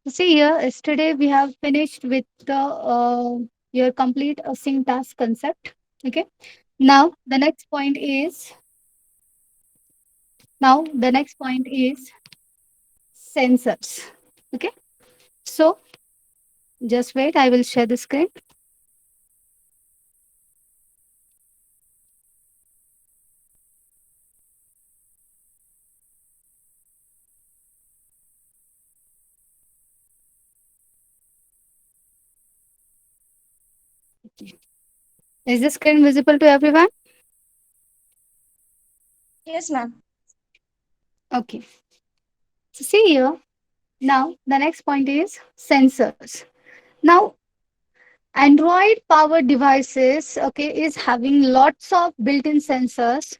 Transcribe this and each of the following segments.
See here, yesterday we have finished with the your complete sync task concept. Okay. Now the next point is now the next point is sensors. Okay. So just wait, I will share the screen. Is the screen visible to everyone? Yes, ma'am. Okay. So see here. Now the next point is sensors. Now Android powered devices, okay, is having lots of built-in sensors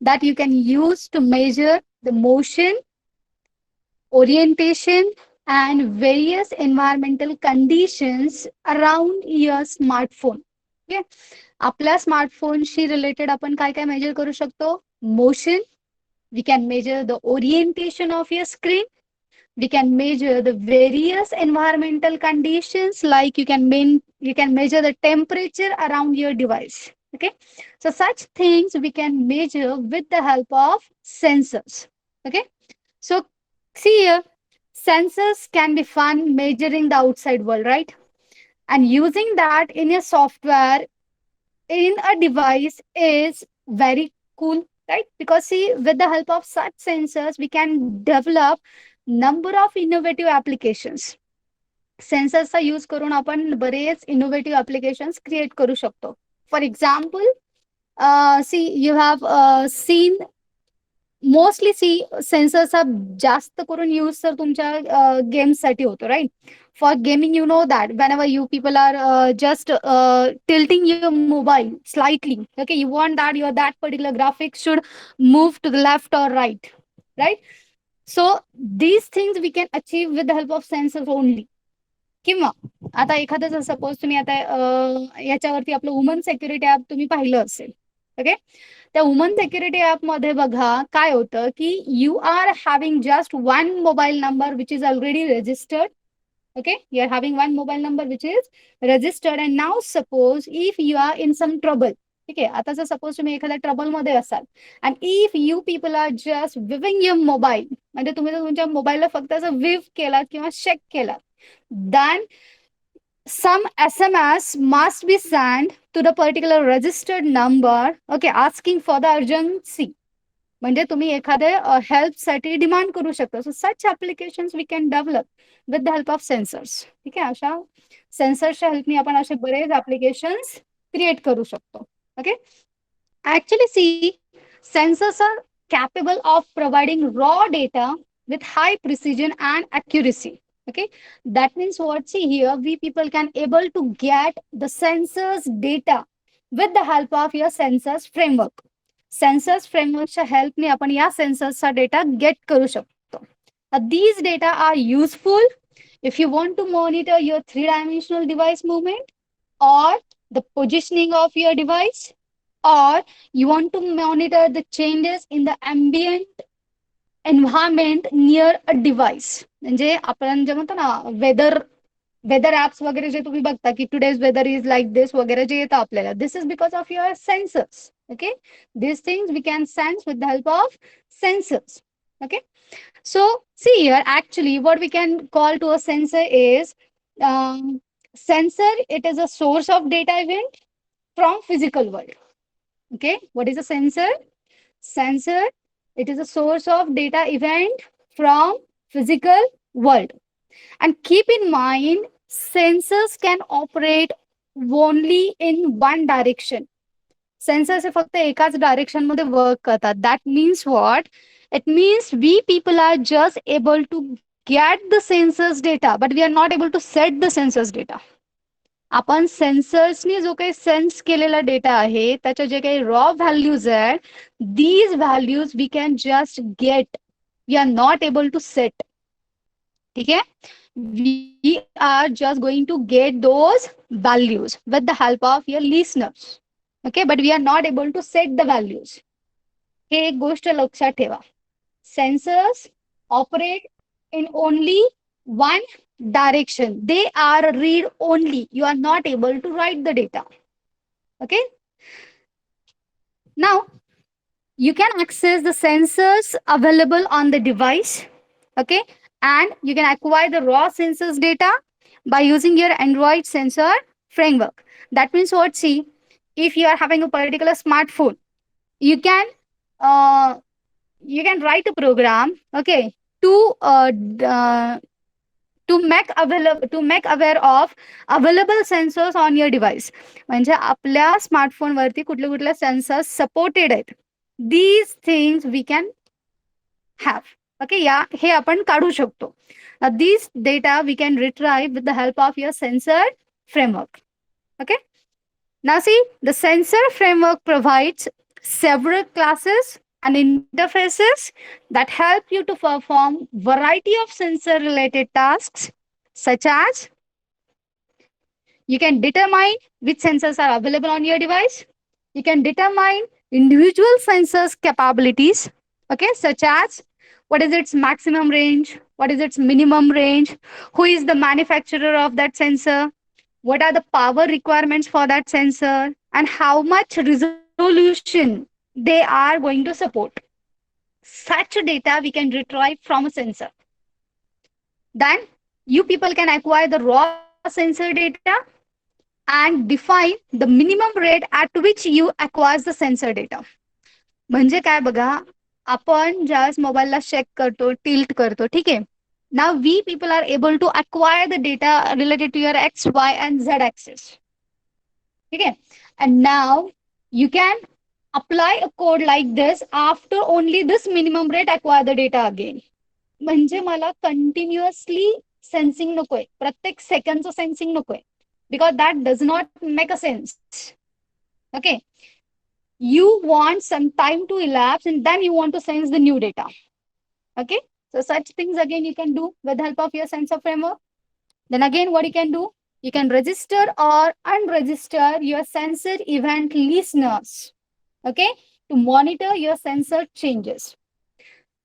that you can use to measure the motion, orientation, and various environmental conditions around your smartphone. Okay. आपल्या स्मार्टफोनशी related आपण काय काय major करू शकतो? Motion, we can measure the orientation of your screen, we can measure the various environmental conditions, like you can measure the temperature around your device. Okay, so such things we can measure with the help of sensors. Okay, so see here, sensors can be fun measuring the outside world, right? And using that in a software in a device is very cool, right? Because see, with the help of such sensors we can develop number of innovative applications. सेन्सर्सचा use करून आपण बरेच innovative applications create करू शकतो. For example, see you have seen mostly see सेन्सरचा जास्त करून use तर तुमच्या गेम्ससाठी होतो, right? For gaming, you know that whenever you people are just tilting your mobile slightly, okay, you want that your that particular graphics should move to the left or right? So these things we can achieve with the help of sensors only. किंवा आता एखादं suppose तुम्ही आता याच्यावरती आपलं woman security app तुम्ही पाहिलं असेल. ओके, त्या वुमन सेक्युरिटी ऍप मध्ये बघा काय होतं की you are having just one mobile number which is already registered. Okay, you are having one mobile number which is registered, and now suppose if you are in some trouble. ठीक आहे, आता जर suppose तुम्ही एखाद्या trouble मध्ये असाल and if you people are just viewing your mobile, म्हणजे तुम्ही जर तुमच्या मोबाईलला फक्त असं विव केला किंवा चेक केला, then some SMS must be sent to the particular registered number, okay, asking for the urgency. म्हणजे तुम्ही एखाद्या हेल्पसाठी डिमांड करू शकता. So such applications we can develop with the help of sensors. ठीक आहे, अशा सेन्सर्सच्या हेल्पने आपण असे बरेच ऍप्लिकेशन्स क्रिएट करू शकतो. Okay, actually see, sensors are capable of providing raw data with high precision and accuracy. Okay, that means what? See here, we people can able to get the sensors data with the help of your sensors framework. Sensors frameworkच्या हेल्पने आपण या सेन्सर्सचा data gate करू शकतो. These data are useful if you want to monitor your three-dimensional device movement, or the positioning of your device, or you want to monitor the changes in the ambient environment near a device. म्हणजे आपण जे म्हणतो ना, weather weather apps वगैरे जे तुम्ही बघता की today's weather is like this वगैरे जे येतं आपल्याला, this is because of your sensors. Okay, this things we can sense with the help of sensors. Okay, so see here, actually what we can call to a sensor is, sensor, it is a source of data event from physical world. Okay, what is a sensor? Sensor, it is a source of data event from physical world. And keep in mind, sensors can operate only in one direction. Sensors हे फक्त एकाच direction मध्ये work करतात. That means what? It means we people are just able to get the sensors data, but we are not able to set the sensors data. आपण सेन्सर्सनी जो काही sense केलेला डेटा आहे त्याच्या जे काही रॉ व्हॅल्यूज आहेत, these values we can just get, we are not able to set. ठीक है, we are just going to get those values with the help of your listeners. Okay, but we are not able to set the values. हे एक गोष्ट लक्षात ठेवा. Sensors operate in only one direction. They are read only. You are not able to write the data. Okay. Now you can access the sensors available on the device. Okay. And you can acquire the raw sensors data by using your Android sensor framework. That means what? See, if you are having a particular smartphone, you can uh, you can write a program, okay, to make aware of available sensors on your device. म्हणजे आपल्या smartphone वरती कुठले कुठले sensors supported आहेत, these things we can have. Okay, या हे आपण काढू शकतो. These data we can retrieve with the help of your sensor framework. Okay. Now see, the sensor framework provides several classes and interfaces that help you to perform variety of sensor related tasks, such as you can determine which sensors are available on your device. You can determine individual sensors capabilities, okay, such as what is its maximum range, what is its minimum range, who is the manufacturer of that sensor, what are the power requirements for that sensor, and how much resolution they are going to support. Such data we can retrieve from a sensor. Then you people can acquire the raw sensor data and define the minimum rate at which you acquire the sensor data. म्हणजे काय बघा, आपण ज्यावेळेस मोबाईलला check करतो, tilt करतो, ठीक आहे. Now we people are able to acquire the data related to your X, Y, and Z axis. Okay. And now you can apply a code like this. After only this minimum rate, acquire the data again. म्हणजे मला continuously sensing नकोय, प्रत्येक सेकंडचं sensing नकोय, because that does not make a sense. Okay. You want some time to elapse and then you want to sense the new data. Okay. So such things again you can do with the help of your sensor framework. Then again, what you can do, you can register or unregister your sensor event listeners, okay, to monitor your sensor changes.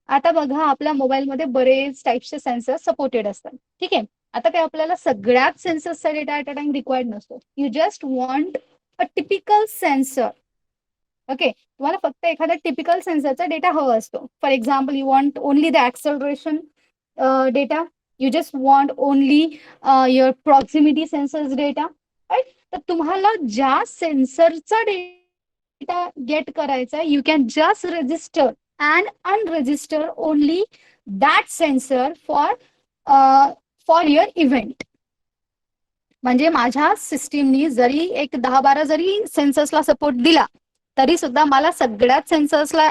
आता बघा, आपल्या मोबाईलमध्ये बरेच टाईप्सचे sensors supported असतात, ठीक आहे. आता काय आपल्याला सगळ्याच सेन्सर्सचा data at a time required नसतो. You just want a typical sensor. Okay, तुम्हाला फक्त एखाद्या टिपिकल सेन्सरचा डेटा हवा असतो. For example, you want only the acceleration data, you just want only your proximity sensors data, right. तर तुम्हाला ज्या सेन्सरचा डेटा गेट करायचा, you can just register and unregister only that sensor for your event. म्हणजे माझ्या सिस्टीमनी जरी एक 10-12 जरी सेन्सर्सला support दिला, तरी सुद्धा मला सगळ्याच सेन्सर्सला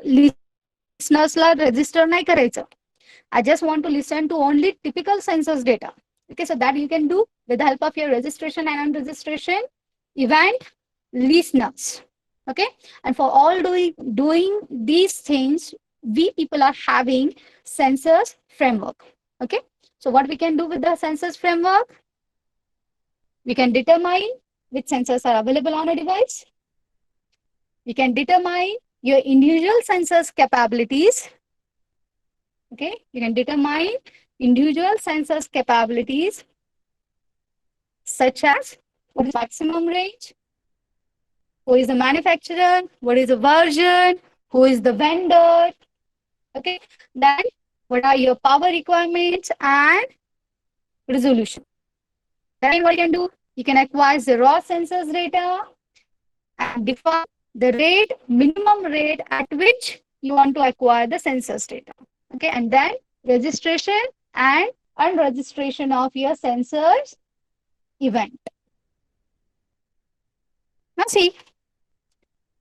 लिसनर्सला रजिस्टर नाही करायचं. I just want to listen to only typical sensors data. Okay, so that you can do with the help of your registration and unregistration event listeners. Okay, and for all doing these things, we people are having sensors framework. Okay, so what we can do with the sensors framework, we can determine which sensors are available on a device. We can determine your individual sensors capabilities. Okay, you can determine individual sensors capabilities, such as what is maximum range, who is the manufacturer, what is the version, who is the vendor. Okay, then what are your power requirements and resolution. Then what you can do, you can acquire the raw sensors data and define the rate, minimum rate at which you want to acquire the sensors data. Okay, and then registration and unregistration of your sensors event. Now see,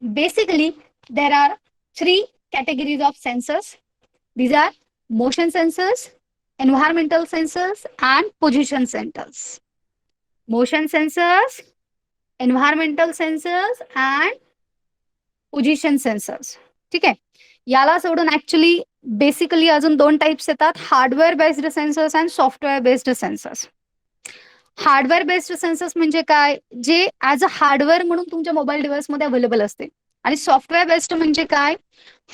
basically there are 3 categories of sensors. These are motion sensors, environmental sensors, and position sensors. Motion sensors, environmental sensors, and position sensors. ठीक आहे. याला सोडून actually basically अजून 2 types येतात, hardware based sensors and software based sensors. Hardware based sensors म्हणजे काय, जे as a hardware म्हणून तुमच्या मोबाईल डिव्हाइस मध्ये अवेलेबल असते. आणि सॉफ्टवेअर बेस्ड म्हणजे काय?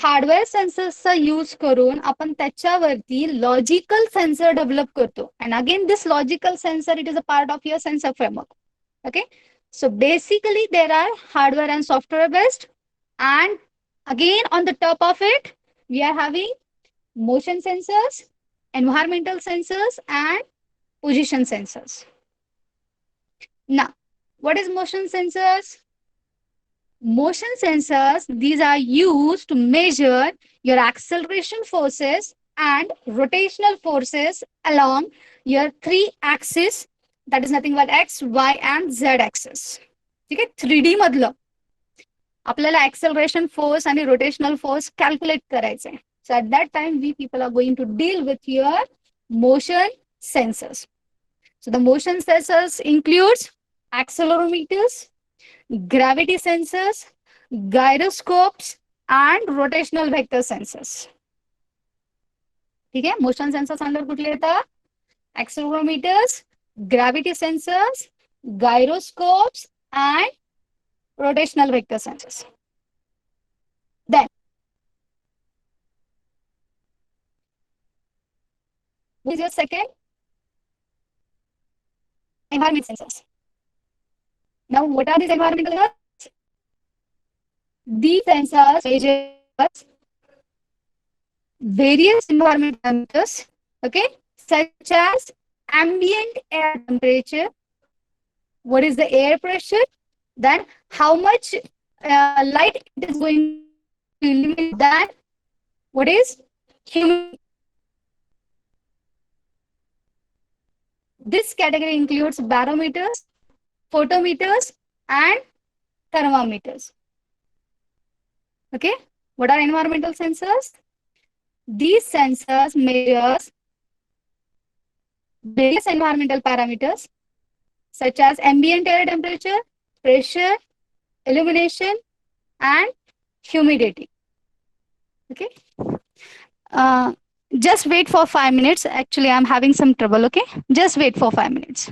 हार्डवेअर सेन्सर्सचा यूज करून आपण त्याच्यावरती लॉजिकल सेन्सर डेव्हलप करतो. And again this logical sensor it is a part of your sensor framework. Okay, so basically there are hardware and software based, and again on the top of it we are having motion sensors, environmental sensors, and position sensors. Now, what is motion sensors? Motion sensors, these are used to measure your acceleration forces and rotational forces along your three axes, that is nothing but x, y and z axis. ठीक आहे, 3D मधलं आपल्याला acceleration force आणि rotational force calculate करायचंय. So at that time we people are going to deal with your motion sensors. So the motion sensors includes accelerometers, gravity sensors, gyroscopes, and rotational vector sensors. ठीक आहे, motion sensors under कुठले येतात? accelerometers, gravity sensors, gyroscopes, and rotational vector sensors. Then, what is your second? Environment sensors. Now, what are these environmental sensors? These sensors measure various environment parameters, okay, such as ambient air temperature, what is the air pressure, then how much light it is going to illuminate, then what is humidity. This category includes barometers, photometers, and thermometers. Okay, what are environmental sensors? These sensors measures various environmental parameters such as ambient air temperature, pressure, illumination, and humidity. Okay. Just wait for 5 minutes. Actually, I'm having some trouble. Okay. Just wait for 5 minutes.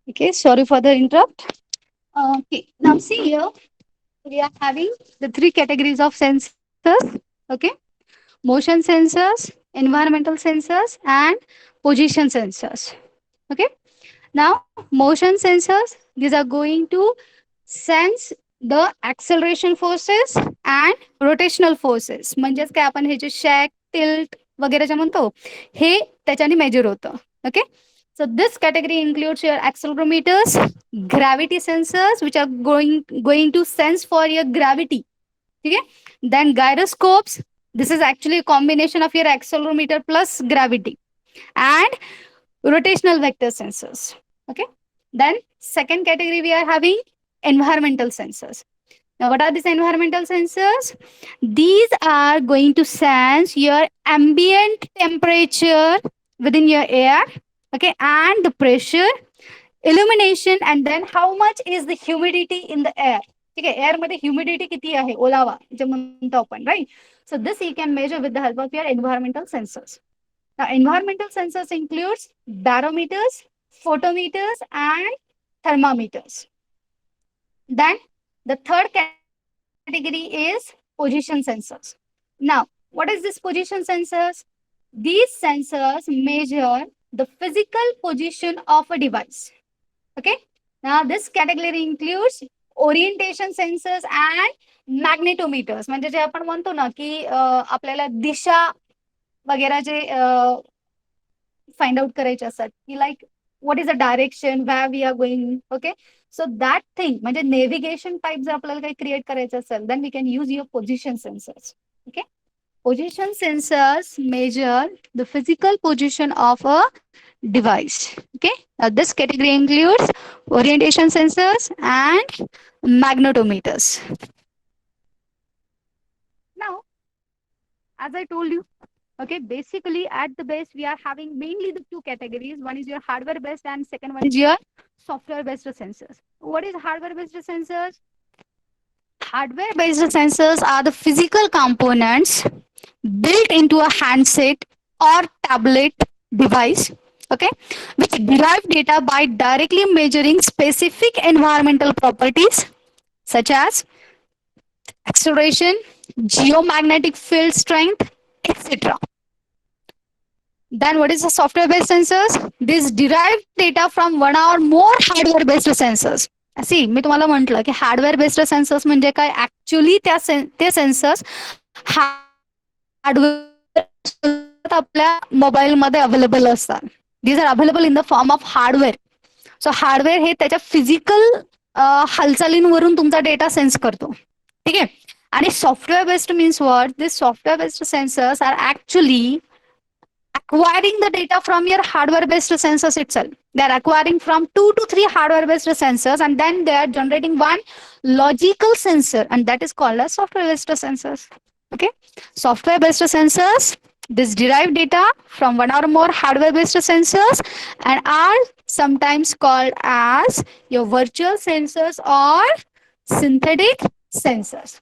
Okay, sorry for the interrupt. Okay, now see here, we are having the three categories of sensors. Okay, motion sensors, environmental sensors, and position sensors. Okay, now motion sensors, these are going to sense the acceleration forces and rotational forces. म्हणजेच काय, आपण हे जे shack tilt वगैरे जे म्हणतो हे त्याच्याने major होतं. Okay, so this category includes your accelerometers, gravity sensors which are going to sense for your gravity. Okay, then gyroscopes, this is actually a combination of your accelerometer plus gravity, and rotational vector sensors. Okay, then second category we are having environmental sensors. Now, what are these environmental sensors? These are going to sense your ambient temperature within your air, okay, and the pressure, illumination, and then how much is the humidity in the air. ठीक आहे, air मध्ये humidity किती आहे, ओलावा जे म्हणतो आपण, right. So this you can measure with the help of your environmental sensors. Now, environmental sensors includes barometers, photometers, and thermometers. Then the third category is position sensors. Now, what is this position sensors? These sensors measure the physical position of a device. Okay. Now this category includes orientation sensors and magnetometers. म्हणजे जे आपण म्हणतो ना की आपल्याला दिशा वगैरे जे find out करायचे असतात की like what is the direction where we are going. Okay. So that thing म्हणजे नेव्हिगेशन टाईप जर आपल्याला काही क्रिएट करायचं असेल then we can use your position sensors. Okay. Position sensors measure the physical position of a device. Okay. Now this category includes orientation sensors and magnetometers. Now, as I told you, okay, basically at the base we are having mainly the two categories. One is your hardware based and second one is your software based sensors. What is hardware based sensors? Hardware based sensors are the physical components built into a handset or tablet device, okay, which derive data by directly measuring specific environmental properties such as acceleration, geomagnetic field strength, etc. Then what is the software based sensors? These derive data from one or more hardware based sensors. सी मी तुम्हाला म्हटलं की hardware based sensors म्हणजे काय actually ते sensors hardware आपल्या मोबाईलमध्ये available असतात. These are available in the form of hardware. So hardware हे त्याच्या फिजिकल हालचालींवरून तुमचा डेटा सेन्स करतो. ठीक आहे. आणि software based means what this software based sensors are actually acquiring the data from your hardware based sensors itself. They are acquiring from 2 to 3 hardware based sensors and then they are generating one logical sensor and that is called as software based sensors. Okay. Software based sensors, this derive data from one or more hardware based sensors and are sometimes called as your virtual sensors or synthetic sensors.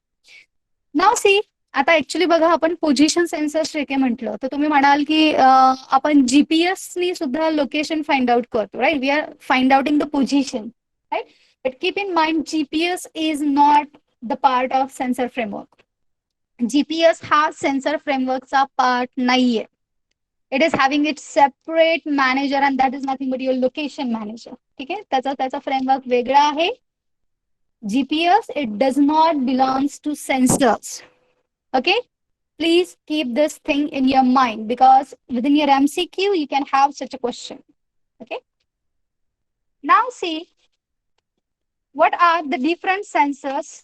नाव सी आता actually बघा आपण position sensors जे काही म्हटलं तर तुम्ही म्हणाल की आपण जीपीएस नी सुद्धा लोकेशन फाइंड आउट करतो right. We are find outing the position right. But keep in mind GPS is not the part of sensor framework. GPS हा सेन्सर फ्रेमवर्कचा पार्ट नाहीये. It is having it separate manager and that is nothing but your location manager. ठीक आहे. त्याचा framework वेगळा आहे. GPS, it does not belongs to sensors. Okay. Please keep this thing in your mind because within your MCQ, you can have such a question. Okay. Now see, what are the different sensors?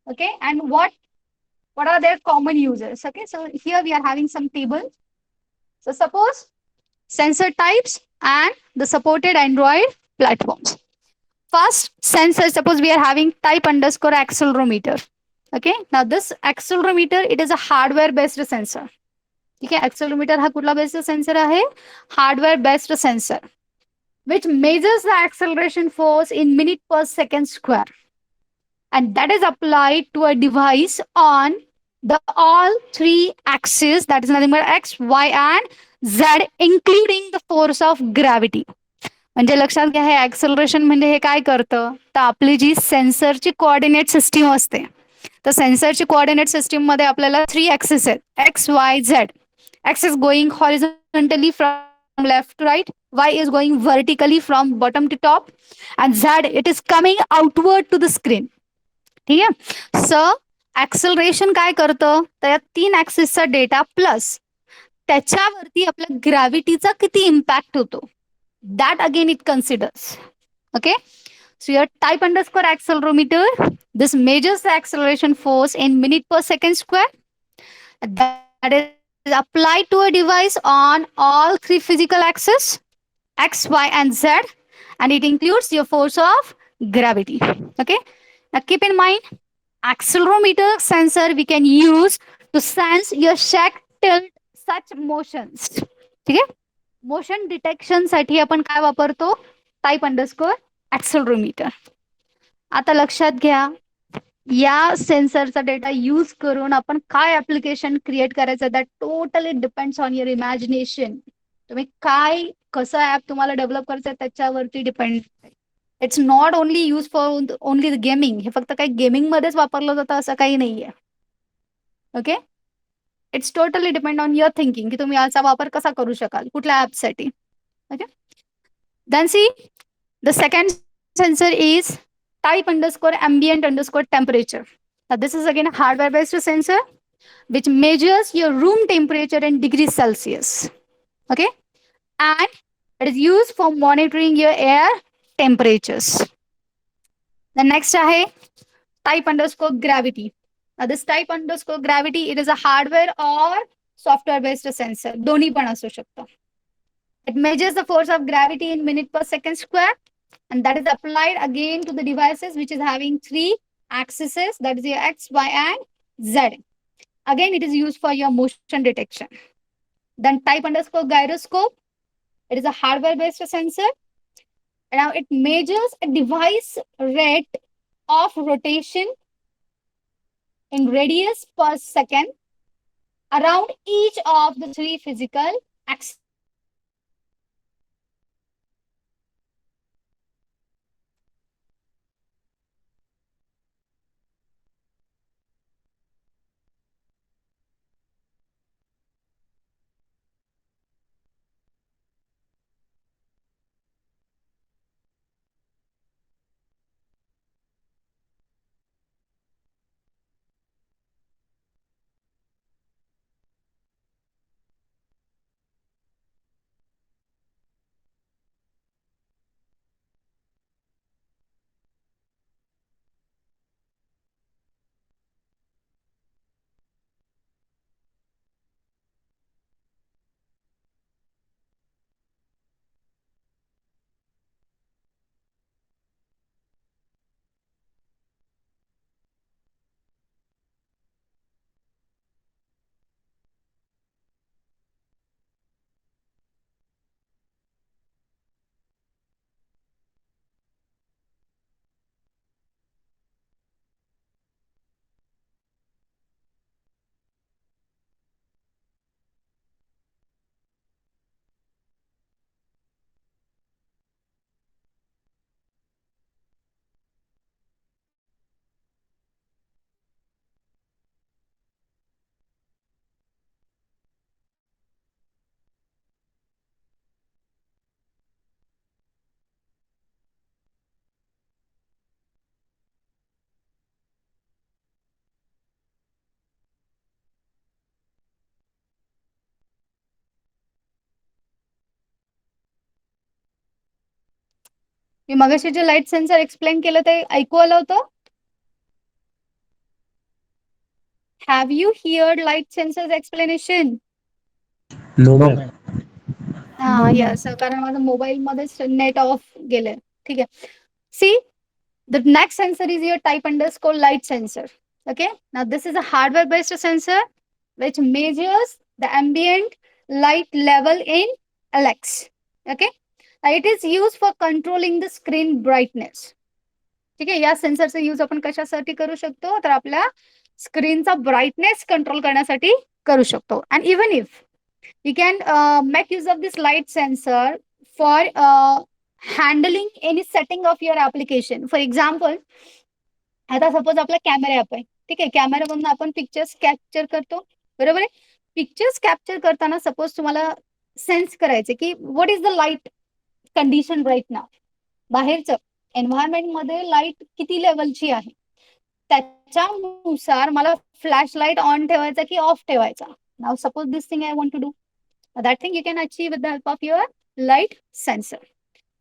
Okay. And what are their common users? Okay. So here we are having some table. So suppose sensor types and the supported Android platforms. First sensor, suppose we are having type underscore accelerometer. Okay. Now this accelerometer, it is a hardware based sensor. ठीक है. accelerometer हा कुठला based sensor आहे? Hardware based sensor which measures the acceleration force in minute per second square and that is applied to a device on the all three axes, that is nothing but x, y and z, including the force of gravity. म्हणजे लक्षात घ्या हे acceleration म्हणजे हे काय करतं तर आपली जी सेन्सरची coordinate system असते तर सेन्सरची कोऑर्डिनेट सिस्टीम मध्ये आपल्याला 3 ऍक्सिस आहेत x Y Z. X is going horizontally from left to right, Y is going vertically from bottom to top and Z it is coming outward to the screen. ठीक आहे. सो acceleration काय करतं तर या 3 ऍक्सिसचा data plus त्याच्यावरती आपल्या ग्रॅव्हिटीचा किती impact होतो that again it considers. Okay. So your type underscore accelerometer, this measures the acceleration force in minute per second square that is applied to a device on all 3 physical axes x, y and z and it includes your force of gravity. Okay. Now keep in mind accelerometer sensor we can use to sense your shake, tilt, such motions. ठीक है. Motion detection साठी आपण काय वापरतो type underscore ऍक्सेलरोमीटर. आता लक्षात घ्या या सेन्सरचा डेटा यूज करून आपण काय ऍप्लिकेशन क्रिएट करायचं that totally depends on your imagination. तुम्ही काय कसं ऍप तुम्हाला डेव्हलप करायचं त्याच्यावरती depend. It's not only use for only the gaming. हे फक्त काही गेमिंग मध्येच वापरलं जातं असं काही नाहीये. Okay. It's totally depend on your thinking की तुम्ही याचा वापर कसा करू शकाल कुठल्या ऍपसाठी. Okay. Then see, the second sensor is type underscore ambient underscore temperature. Now this is again a hardware based sensor which measures your room temperature in degrees Celsius. Okay. And it is used for monitoring your air temperatures. The next आहे type underscore gravity. Now this type underscore gravity, it is a hardware or software based sensor. दोन्ही पण असू शकतं. It measures the force of gravity in minute per second square, and that is applied again to the devices which is having three axes, that is your X, Y, and Z. Again, it is used for your motion detection. Then type underscore gyroscope. It is a hardware based sensor. Now it measures a device rate of rotation in radius per second around each of the three physical axes. मी मगाशी जे light sensor explain केलं ते ऐकू आलं होतं? Have you heard light sensors explanation? No, ma'am. Yes, कारण माझं mobile मध्येच net of गेलंय. ठीक आहे. See, the next sensor is your type underscore light sensor. Okay. Now this is a hardware based sensor which measures the ambient light level in LX. Okay. Now it is used for controlling the screen brightness. ठीक आहे. या सेन्सरचा use आपण कशासाठी करू शकतो, तर आपल्या स्क्रीनचा brightness control करण्यासाठी करू शकतो. And even if you can make use of this light sensor for handling any setting of your application. For example, आता सपोज आपला कॅमेरा ऍप आहे. ठीक आहे. कॅमेरामधून आपण पिक्चर्स कॅप्चर करतो, बरोबर आहे. पिक्चर्स कॅप्चर करताना सपोज तुम्हाला सेन्स करायचे की what is the light condition right now, बाहेरचं एन्व्हायरमेंट मध्ये लाईट किती लेवलची आहे, त्याच्यानुसार मला फ्लॅश लाईट ऑन ठेवायचा की ऑफ ठेवायचा. Now suppose this thing I want to do, that thing you can achieve with the help of your light sensor.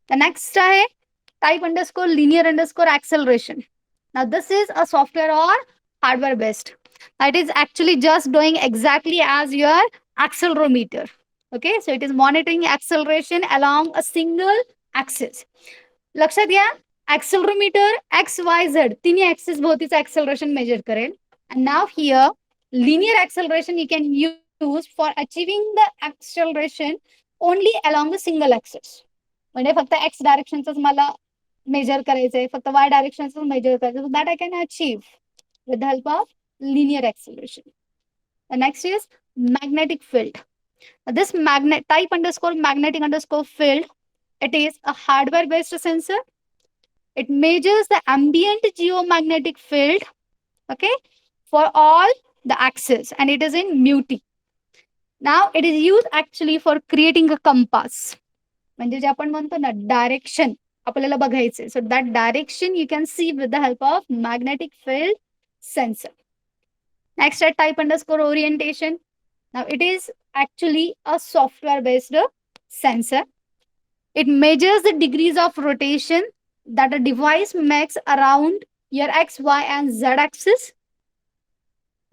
The next आहे type underscore linear underscore acceleration. Now this is a software or hardware based. It is actually just doing exactly as your accelerometer. Okay, so it is monitoring acceleration along a single axis. लक्षात घ्या, accelerometer XYZ तिन्ही axis भोवतीचं acceleration measure करेल. And now here linear acceleration you can use for achieving the acceleration only along the single axis. म्हणजे फक्त x डायरेक्शनच मला major करायचंय, फक्त वाय डायरेक्शनच major करायचं. That I can achieve with the help of linear acceleration. The next is magnetic field. This magnet type underscore magnetic underscore field, it is a hardware based sensor. It measures the ambient geomagnetic field, okay, for all the axes, and it is in mu t. Now it is used actually for creating a compass. म्हणजे जे आपण म्हणतो ना direction आपल्याला बघायचे. So that direction you can see with the help of magnetic field sensor. Next आहे type underscore orientation. Now it is actually a software based sensor. It measures the degrees of rotation that a device makes around your x, y, and z axis.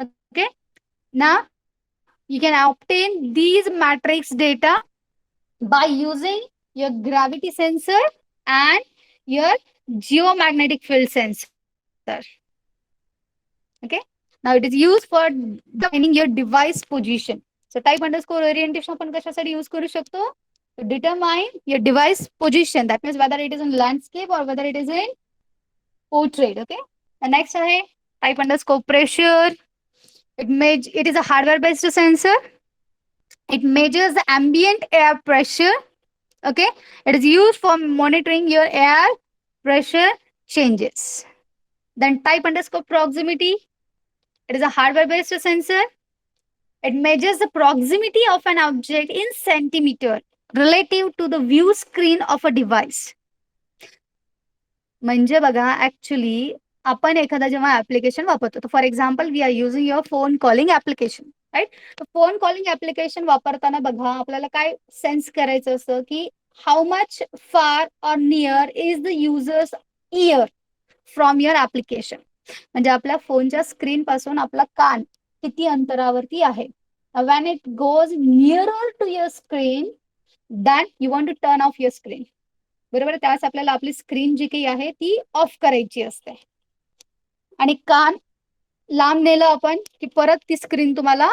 Okay. Now you can obtain these matrix data by using your gravity sensor and your geomagnetic field sensor. Okay. Now it is used for defining your device position. So type underscore orientation आपण कशासाठी use करू शकतो? To determine your device position. That means whether it is in landscape or whether it is in portrait. Okay. The next आहे type underscore pressure. It is a hardware based sensor. It measures the ambient air pressure. Okay. It is used for monitoring your air pressure changes. Then type underscore proximity. It is a hardware based sensor. It measures the proximity of an object in centimeter relative to the view screen of a device. म्हणजे बघा actually आपण एखादा जेव्हा application वापरतो, तर for example we are using your phone calling application, right. तर phone calling application वापरताना बघा आपल्याला काय सेन्स करायचं असतं की how much far or near is the user's ear from your application. म्हणजे आपल्या फोनच्या स्क्रीन पासून आपला कान किती अंतरावरती आहे. when it goes nearer to your screen, then you want to turn off your screen. बरोबर. त्यावेळेस आपल्याला आपली स्क्रीन जी काही आहे ती ऑफ करायची असते आणि कान लांब नेलं आपण की परत ती स्क्रीन तुम्हाला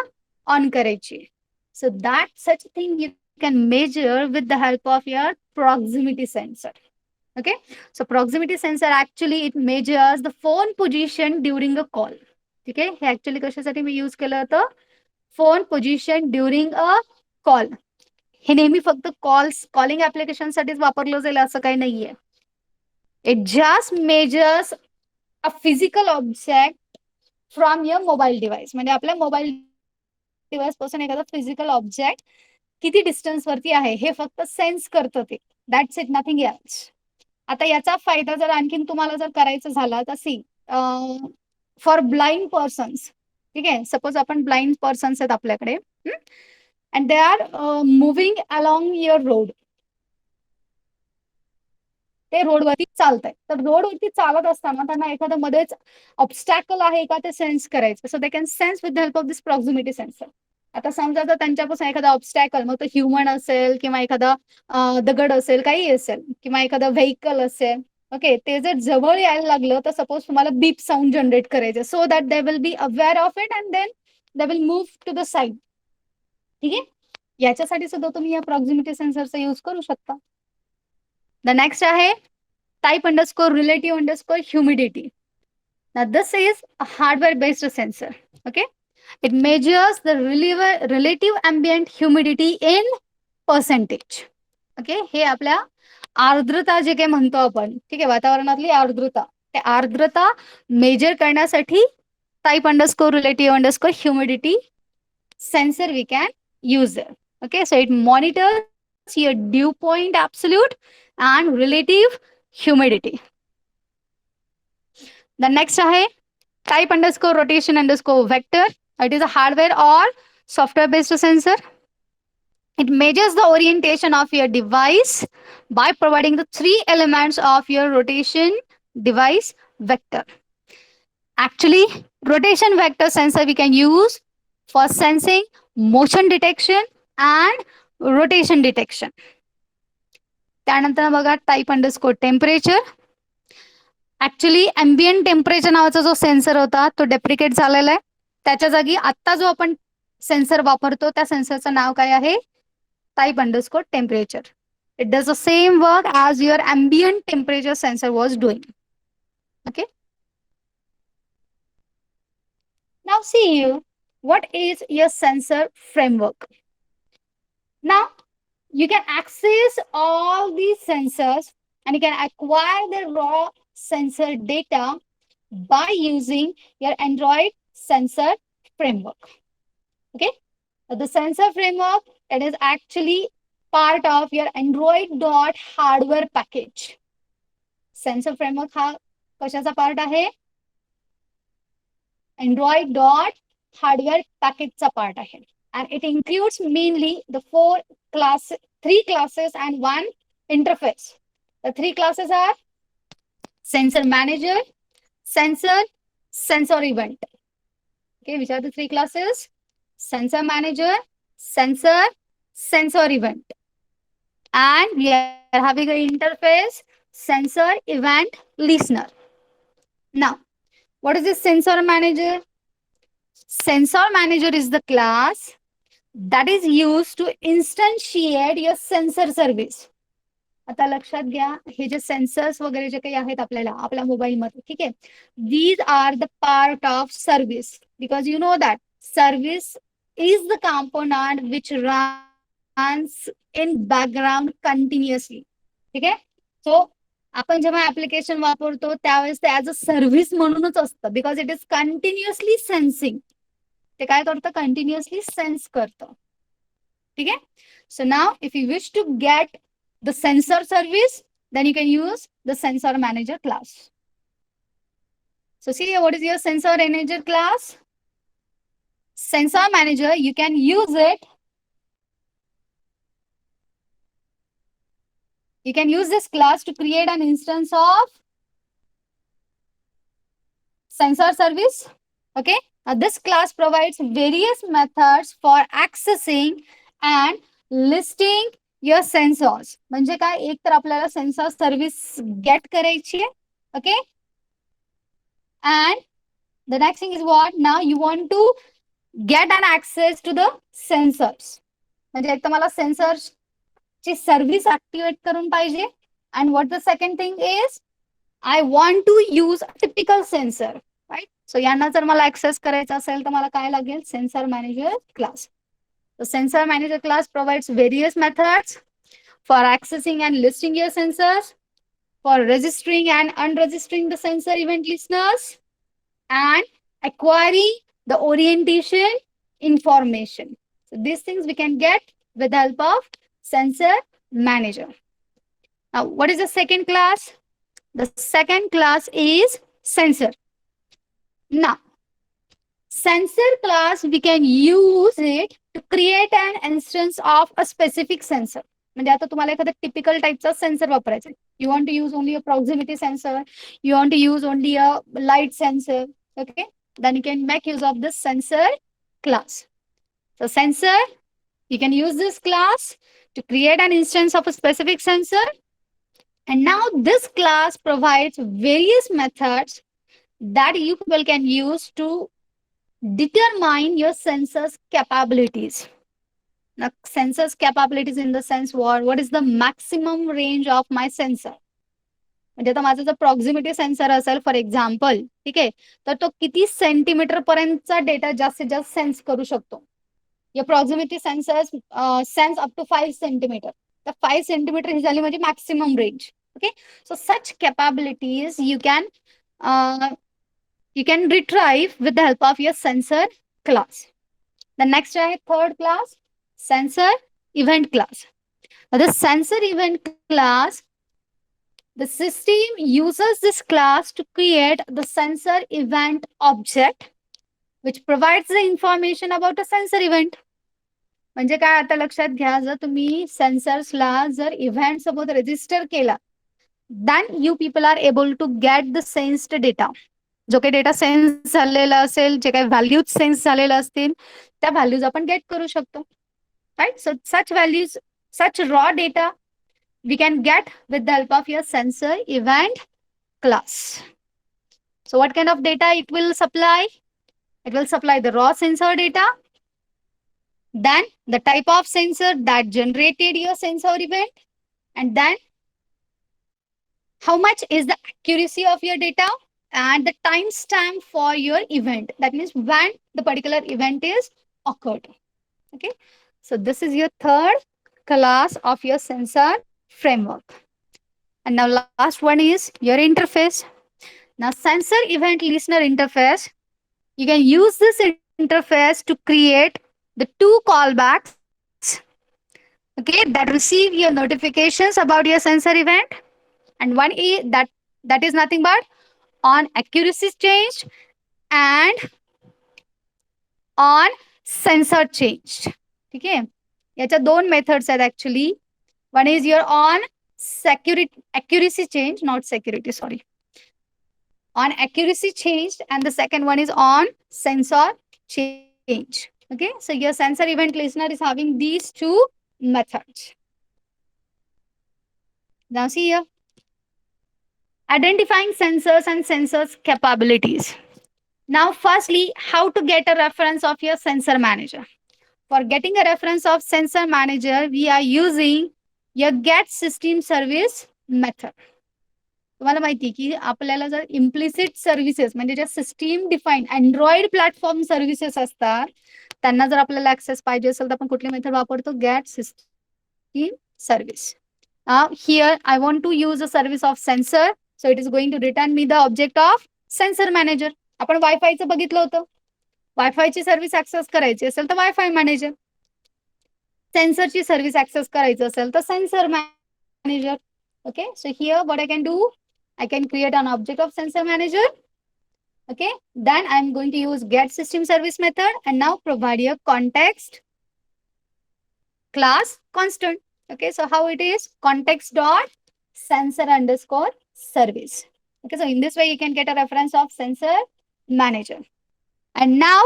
ऑन करायची. So that such thing you can measure with the help of your proximity sensor. Okay, so proximity sensor actually it measures the phone position during a call. ठीक आहे. हे ऍक्च्युली कशासाठी मी यूज केलं होतं? Phone position during a call. हे नेहमी फक्त calling application साठीच वापरलं जाईल असं काही नाहीये. It just measures a physical object from your mobile device. म्हणजे आपल्या मोबाईल डिव्हाइस पासून एखादा फिजिकल ऑब्जेक्ट किती डिस्टन्स वरती आहे हे फक्त सेन्स करतं ते. That's it, nothing else. आता याचा फायदा जर आणखीन तुम्हाला जर करायचा झाला तर सी फॉर ब्लाइंड पर्सन्स. ठीक आहे. सपोज आपण ब्लाइंड पर्सन्स आहेत आपल्याकडे and they are moving along your road. ते रोडवरती चालत आहेत. तर रोडवरती चालत असताना त्यांना एखादं मध्येच ऑब्स्टॅकल आहे का ते सेन्स करायचं. So they can sense with the help of this proximity sensor. आता समजा जर त्यांच्यापासून एखादा ऑब्स्टॅकल, मग तो ह्युमन असेल किंवा एखादा दगड असेल, काही असेल किंवा एखादा व्हेकल असेल. ओके. ते जर जवळ यायला लागलं तर सपोज तुम्हाला बीप साऊंड जनरेट करायचं. So that they will be aware of it and then they will move to the side. ठीक आहे. याच्यासाठी सुद्धा तुम्ही या प्रॉक्सिमिटी सेन्सरचा यूज करू शकता. The next आहे type underscore relative underscore humidity. Now this is a hardware based sensor. Okay. It measures the relative ambient humidity in percentage. Okay. हे आपल्या आर्द्रता जे काही म्हणतो आपण, ठीक आहे, वातावरणातली आर्द्रता, ते आर्द्रता मेजर करण्यासाठी type underscore relative underscore humidity sensor we can use it. Okay. So it monitors your dew point absolute and relative humidity. The next आहे type underscore rotation underscore vector. It is a hardware or software based sensor. It measures the orientation of your device by providing the three elements of your rotation device vector. Actually, rotation vector sensor we can use for sensing motion detection and rotation detection. त्यानंतर बघा type underscore temperature. Actually ambient temperature नावाचा जो sensor होता तो deprecate झालेला आहे. त्याच्या जागी आता जो आपण सेन्सर वापरतो त्या सेन्सरचं नाव काय आहे? Type underscore temperature. It does the same work as your ambient temperature sensor was doing. Okay. Now see you what is your sensor framework. Now you can access all these sensors and you can acquire the raw sensor data by using your Android sensor framework. Okay. The sensor framework, it is actually part of your Android dot hardware package. Sensor framework हा कशाचा part आहे? Android dot hardware package part आहे. And it includes mainly the three classes and one interface. The three classes are sensor manager, sensor event. Okay, which are the three classes? Sensor manager, sensor event. And we are having an interface, sensor event listener. Now, what is this sensor manager? Sensor manager is the class that is used to instantiate your sensor service. आता लक्षात घ्या, हे जे sensors वगैरे जे काही आहेत आपल्या मोबाईलमध्ये, ठीक आहे, these are the part of service, because you know that service is the component which runs in background continuously. ठीक आहे. सो आपण जेव्हा ऍप्लिकेशन वापरतो त्यावेळेस ते ऍज अ सर्व्हिस म्हणूनच असतं, because it is continuously sensing. ते काय करतं? कंटिन्युअसली सेन्स करतं. ठीक आहे. So now if you wish to get the sensor service, then you can use the sensor manager class. So see, what is your sensor manager class? Sensor manager, you can use it. You can use this class to create an instance of sensor service. Okay. Now this class provides various methods for accessing and listing your sensors. म्हणजे काय? एक तर आपल्याला sensor service get करायची आहे. Okay. And the next thing is what? Now you want to get an access to the sensors. म्हणजे एक तर मला सेन्सर्सची सर्व्हिस ऍक्टिव्हेट करून पाहिजे. And what the second thing is I want to use typical sensor. Right. So यांना जर मला ऍक्सेस करायचा असेल तर मला काय लागेल? Sensor manager class. The sensor manager class provides various methods for accessing and listing your sensors, for registering and unregistering the sensor event listeners, and acquiring the orientation information. So these things we can get with the help of sensor manager. Now, what is the second class? The second class is sensor. Now, sensor class, we can use it to create an instance of a specific sensor. म्हणजे आता तुम्हाला एखादा typical टाइपचा sensor वापरायचा. You want to use only a proximity sensor, you want to use only a light sensor. Okay. Then you can make use of this sensor class. So sensor, you can use this class to create an instance of a specific sensor. And now this class provides various methods that you people can use to determine your sensor's capabilities. Now, sensor's capabilities in the sense what is the maximum range of my sensor? म्हणजे आता माझा जर proximity sensor असेल for example, ठीक आहे, तर तो किती सेंटीमीटर पर्यंतचा डेटा जास्तीत जास्त सेन्स करू शकतो? या proximity sensors sense up to 5 centimeter. तर 5 सेंटीमीटर ही झाली म्हणजे maximum range. Okay. So such capabilities you can retrieve with the help of your sensor class. The next is third class, sensor event class. Now the sensor event class, the system uses this class to create the sensor event object which provides the information about a sensor event. म्हणजे काय? आता लक्षात घ्या, जर तुम्ही सेन्सर्सला जर event सोबत register केला, then you people are able to get the sensed data. जो काही डेटा सेन्स झालेला असेल, जे काही व्हॅल्यूज सेन्स झालेल्या असतील, त्या व्हॅल्यूज आपण गेट करू शकतो. Right. So such values, such raw data we can get with the help of your sensor event class. So what kind of data it will supply? It will supply the raw sensor data, then the type of sensor that generated your sensor event, and then how much is the accuracy of your data, and the timestamp for your event. That means when the particular event is occurred. Okay. So this is your third class of your sensor framework. And now last one is your interface. Now sensor event listener interface, you can use this interface to create the two callbacks okay, that receive your notifications about your sensor event. And one is that is nothing but on accuracy changed and on sensor changed. ठीक आहे, याच्या दोन methods आहेत actually. One is your on security accuracy change, not security, sorry, on accuracy changed, and the second one is on sensor change. Okay, so your sensor event listener is having these two methods. Now see here, identifying sensors and sensors capabilities. Now firstly, how to get a reference of your sensor manager. For getting a reference of sensor manager, we are using your get system service method. तुम्हाला माहिती आहे की आपल्याला जर implicit services म्हणजे ज्या system define Android platform services असतात त्यांना जर आपल्याला ऍक्सेस पाहिजे असेल तर आपण कुठली मेथड वापरतो, get system service. Here I want to use a service of sensor, so it is going to return me the object of sensor manager. आपण वायफायचं बघितलं होतं, वायफायची सर्व्हिस ऍक्सेस करायची असेल तर वायफाय मॅनेजर, सेन्सरची सर्व्हिस ऍक्सेस करायचं असेल तर sensor manager. Okay, so here what I can do, I can create an object of sensor manager. Okay, then I'm going to use get system service method and now provide a context class constant. Okay, so how it is, context dot sensor underscore service. Okay, so in this way you can get a reference of sensor manager. And now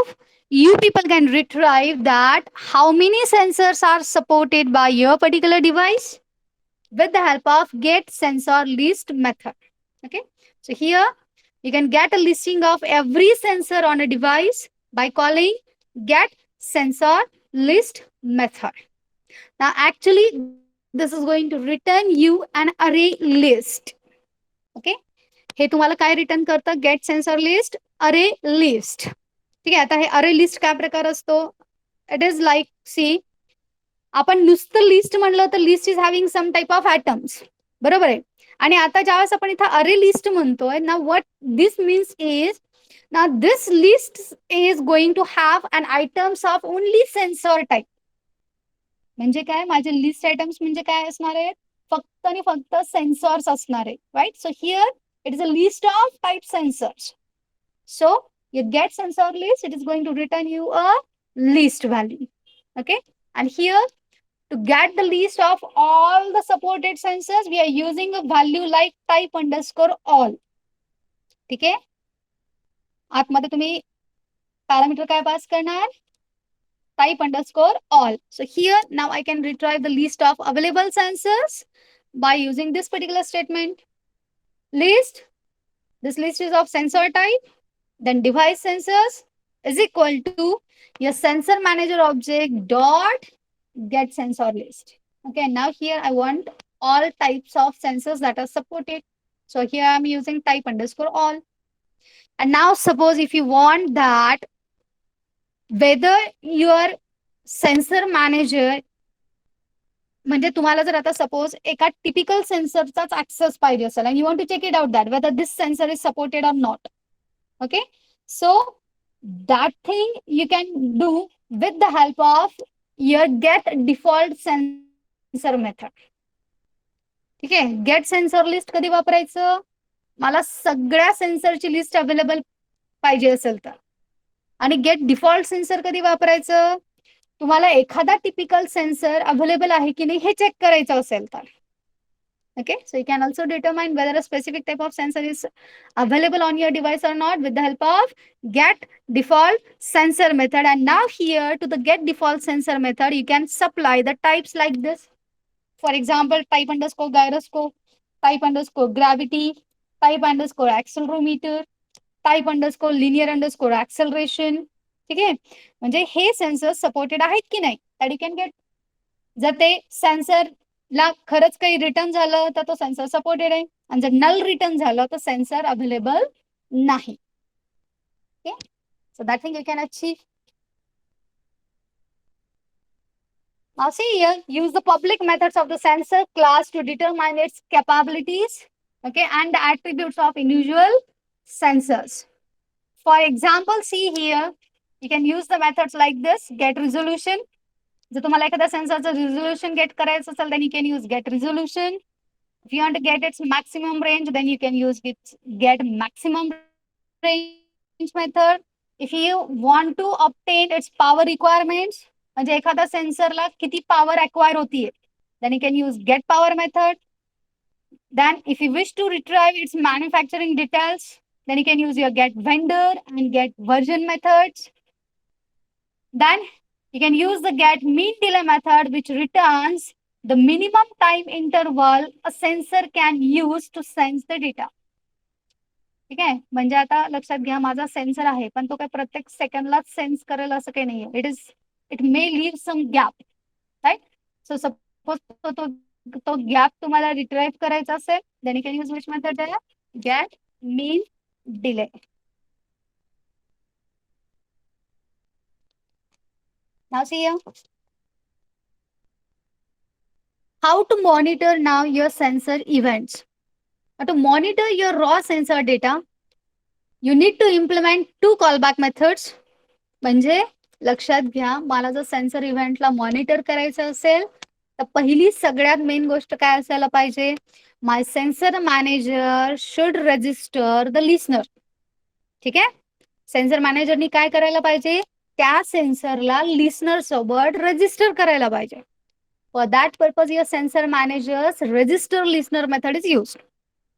you people can retrieve that how many sensors are supported by your particular device with the help of get sensor list method. Okay, so here you can get a listing of every sensor on a device by calling get sensor list method. Now actually this is going to return you an array list. Okay, हे तुम्हाला काय return करतं, gate sensor list अरे list. ठीक आहे, आता हे अरे list काय प्रकार असतो, इट इज लाईक सी, आपण नुसतं लिस्ट म्हणलं तर list is having some type of atoms, बरोबर आहे. आणि आता ज्यावेळेस आपण इथं अरे लिस्ट म्हणतोय ना, व्हॉट दिस मीन्स इज ना this list is going to have an items of only sensor type. म्हणजे काय, माझे लिस्ट आयटम्स म्हणजे काय असणार आहे, फक्त आणि फक्त सेन्सर्स असणार आहे, right. So here it is a list of type sensors. So you get sensor list, it is going to return you a list value. Okay, and here to get the list of all the supported sensors, we are using a value like type underscore all. ठीक आहे, आतमध्ये तुम्ही parameter काय पास करणार, type underscore all. So here now I can retrieve the list of available sensors by using this particular statement. List, this list is of sensor type, then device sensors is equal to your sensor manager object dot get sensor list. Okay, now here I want all types of sensors that are supported. So here I'm using type underscore all. And now suppose if you want that whether your sensor manager, म्हणजे तुम्हाला जर आता suppose एका typical सेन्सरचाच access पाहिजे असेल and you want to check it out that whether this sensor is supported or not. Okay, so that thing you can do with the help of your get default sensor method. ठीक आहे, gate sensor list कधी वापरायचं, मला सगळ्या सेन्सरची list available पाहिजे असेल तर. आणि गेट डिफॉल्ट सेन्सर कधी वापरायचं, तुम्हाला एखादा टिपिकल सेन्सर अवेलेबल आहे की नाही हे चेक करायचं असेल तर. Okay, so you can also determine whether a specific type of sensor is available on your device or not with the help of get default sensor method. And now here to the get default sensor method, you can supply the types like this. For example, type underscore gyroscope, type underscore gravity, type underscore accelerometer, type underscore linear underscore acceleration. ठीक आहे, म्हणजे हे sensor supported आहेत की नाही, that you can gate. जर ते sensor ला खरंच काही रिटर्न झालं तर तो सेन्सर सपोर्टेड आहे, आणि जर नल रिटर्न झालं तर सेन्सर अवेलेबल नाही. Okay, so that thing you can achieve. Now see here, use the public methods of the sensor class to determine its capabilities, okay, and the attributes of individual sensors. For example, see here, you can use the methods like this: get resolution, जर तुम्हाला एखाद्या सेन्सरचं resolution gate करायचं असेल then you can use get resolution. If you want to get its maximum range, then you can use get maximum range method. If you want to obtain its power requirements, म्हणजे एखाद्या सेन्सरला किती power acquire होतीये, then you can use get power method. Then if you wish to retrieve its manufacturing details, then you can use your get vendor and get version methods. Then you can use the get mean delay method, which returns the minimum time interval a sensor can use to sense the data. ठीक आहे, म्हणजे आता लक्षात घ्या, माझा sensor आहे पण तो काही प्रत्येक सेकंडलाच सेन्स करेल असं काही नाहीये. It may leave some gap, right? So suppose तो गॅप तुम्हाला रिट्राईव्ह करायचा असेल, then you can use which method आहे, get min delay. Now see here. How to monitor now your sensor events. To monitor your raw sensor data, you need to implement two callback methods. म्हणजे लक्षात घ्या, मला जर sensor इव्हेंटला monitor करायचं असेल तर पहिली सगळ्यात मेन गोष्ट काय असायला पाहिजे, my sensor manager should register the listener. ठीक आहे, सेन्सर मॅनेजरनी काय करायला पाहिजे, त्या सेन्सरला लिसनर सोबत रजिस्टर करायला पाहिजे. For that purpose your sensor managers register listener method is use.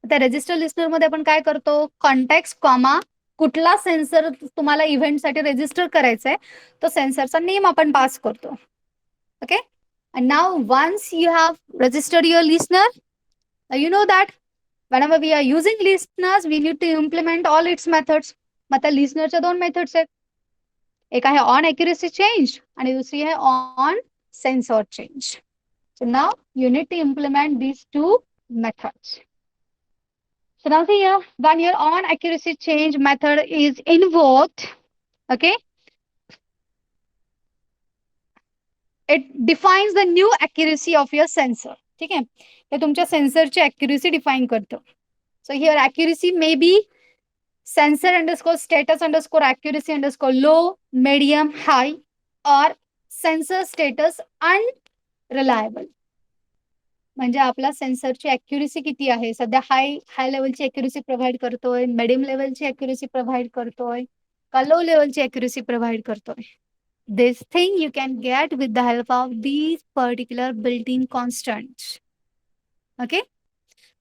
त्या रजिस्टर लिस्टर मध्ये आपण काय करतो, कॉन्टॅक्ट कॉमा कुठला सेन्सर तुम्हाला इव्हेंटसाठी रजिस्टर करायचा आहे तो सेन्सरचा नेम आपण पास करतो. Okay, and now once you have registered your listener, you know that whenever we are using listeners we need to implement all its methods. मग त्या लिस्नरच्या दोन मेथड्स आहेत, एक आहे ऑन ॲक्युरेसी चेंज आणि दुसरी आहे on sensor change. So now you need to implement these two methods. So now see here, when your on accuracy change method is invoked, okay, it defines the new accuracy of your sensor. ठीक आहे, हे तुमच्या सेन्सरची accuracy define करतं. So here accuracy may be sensor underscore status underscore accuracy underscore low, medium, high, or sensor status unreliable. म्हणजे आपला सेन्सरची accuracy किती आहे, सध्या high लेवलची अॅक्युरेसी प्रोव्हाइड करतोय, मिडियम लेवलची अॅक्युरेसी प्रोव्हाइड करतोय, का लो लेवलची अॅक्युरेसी प्रोव्हाइड करतोय. This thing you can get with the help of these particular built in constants. Okay,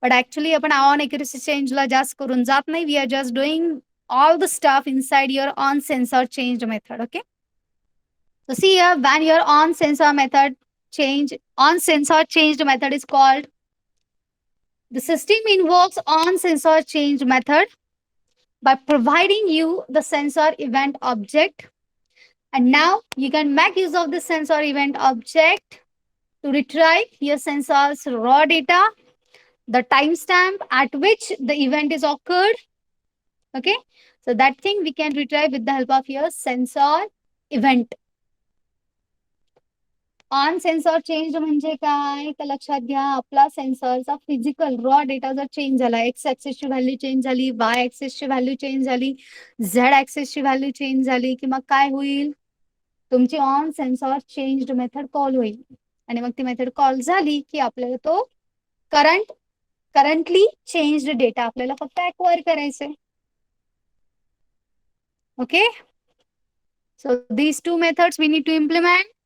but actually आपण ऑन अॅक्युरेसी चेंजला जास्त करून जात नाही. We are just doing all the stuff inside your on sensor changed method. Okay, so see here, when your on sensor method on sensor changed method is called, the system invokes on sensor change method by providing you the sensor event object, and now you can make use of the sensor event object to retrieve your sensor's raw data, the timestamp at which the event is occurred. Okay, so that thing we can retrieve with the help of your sensor event. On sensor change म्हणजे काय, तर लक्षात घ्या, आपला सेन्सरचा physical raw data जर change झाला, X ऍक्सेसची व्हॅल्यू चेंज झाली, वाय ऍक्सेसची व्हॅल्यू चेंज झाली, झेड ऍक्सेसची व्हॅल्यू चेंज झाली, की मग काय होईल, तुमची on sensor change method call होईल. आणि मग ती मेथड कॉल झाली की आपल्याला तो करंटली चेंज डेटा आपल्याला फक्त ऍक्वायर करायचे. Okay, so these two methods we need to implement